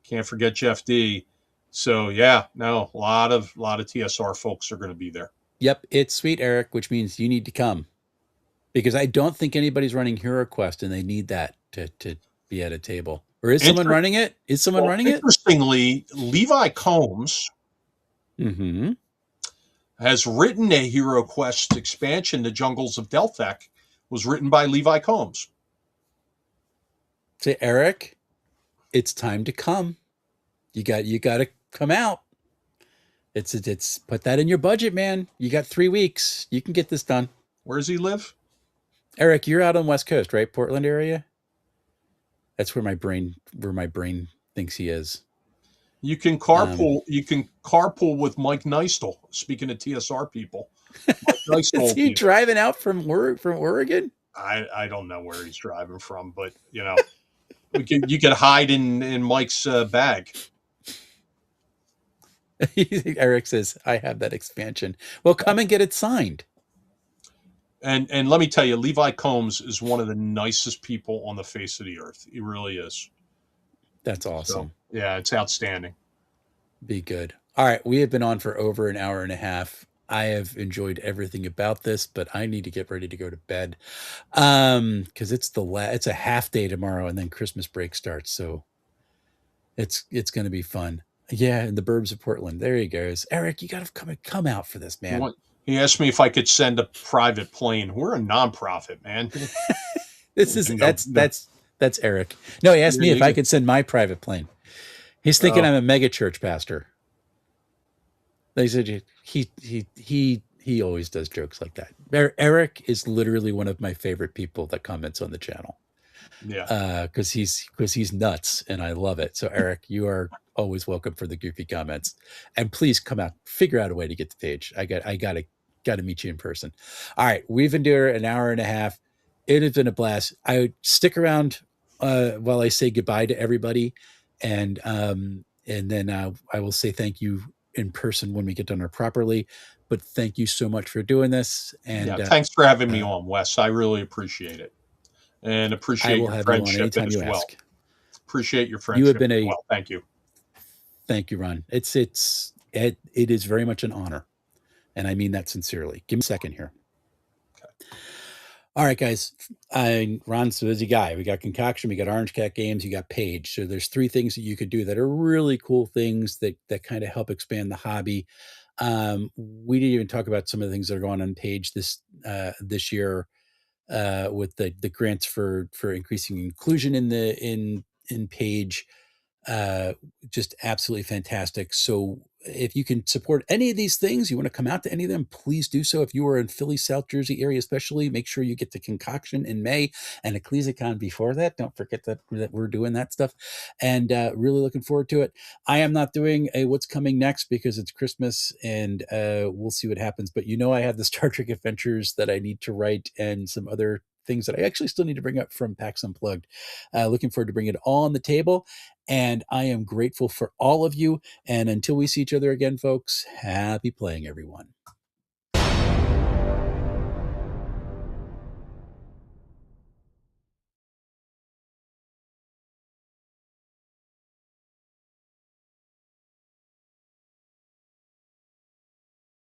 Can't forget Jeff D. So yeah, no, a lot of TSR folks are going to be there. Yep, it's Sweet Eric, which means you need to come because I don't think anybody's running Hero Quest, and they need that to be at a table. Or is someone running it? Is someone running it? Interestingly, Levi Combs has written a Hero Quest expansion, The Jungles of Delphek, was written by Levi Combs. Say, Eric, it's time to come. You got to come out. It's put that in your budget, man. You got 3 weeks. You can get this done. Where does he live? Eric, you're out on West Coast, right? Portland area. That's where my brain thinks he is. You can carpool. You can carpool with Mike Neistel. Speaking of TSR people, Mike Neistel. Is he driving out from Oregon? I don't know where he's driving from, but you could hide in Mike's bag. Eric says, "I have that expansion." Well, come and get it signed. And let me tell you, Levi Combs is one of the nicest people on the face of the earth. He really is. That's awesome. So, yeah, it's outstanding. Be good. All right, we have been on for over an hour and a half. I have enjoyed everything about this, but I need to get ready to go to bed because it's a half day tomorrow, and then Christmas break starts. So it's going to be fun. Yeah, in the burbs of Portland. There he goes. Eric, you got to come out for this, man. He asked me if I could send a private plane. We're a nonprofit, man. That's Eric. No, he asked me if I could send my private plane. He's thinking I'm a mega church pastor. They said he always does jokes like that. Eric is literally one of my favorite people that comments on the channel. Yeah. Because he's nuts and I love it. So Eric, you are always welcome for the goofy comments. And please come out, figure out a way to get the page. I gotta meet you in person. All right, we've been doing an hour and a half. It has been a blast. I would stick around while I say goodbye to everybody, and then I will say thank you in person when we get done properly. But thank you so much for doing this. And thanks for having me on, Wes. I really appreciate it, and appreciate your friendship as well. Ask. Appreciate your friendship. You have been thank you. Thank you, Ron. It is very much an honor, and I mean that sincerely. Give me a second here. Okay. All right, guys. Ron's a busy guy. We got Concoction, we got Orange Cat Games, you got Page. So there's 3 things that you could do that are really cool things that kind of help expand the hobby. We didn't even talk about some of the things that are going on Page this year with the grants for increasing inclusion in Page. Just absolutely fantastic. So if you can support any of these things, you want to come out to any of them, please do so. If you are in Philly, South Jersey area, especially, make sure you get the Concoction in May and EcclesiaCon before that. Don't forget that we're doing that stuff, and really looking forward to it. I am not doing a what's coming next because it's Christmas, and we'll see what happens. But I have the Star Trek Adventures that I need to write and some other things that I actually still need to bring up from PAX Unplugged. Looking forward to bringing it all on the table. And I am grateful for all of you. And until we see each other again, folks, happy playing, everyone.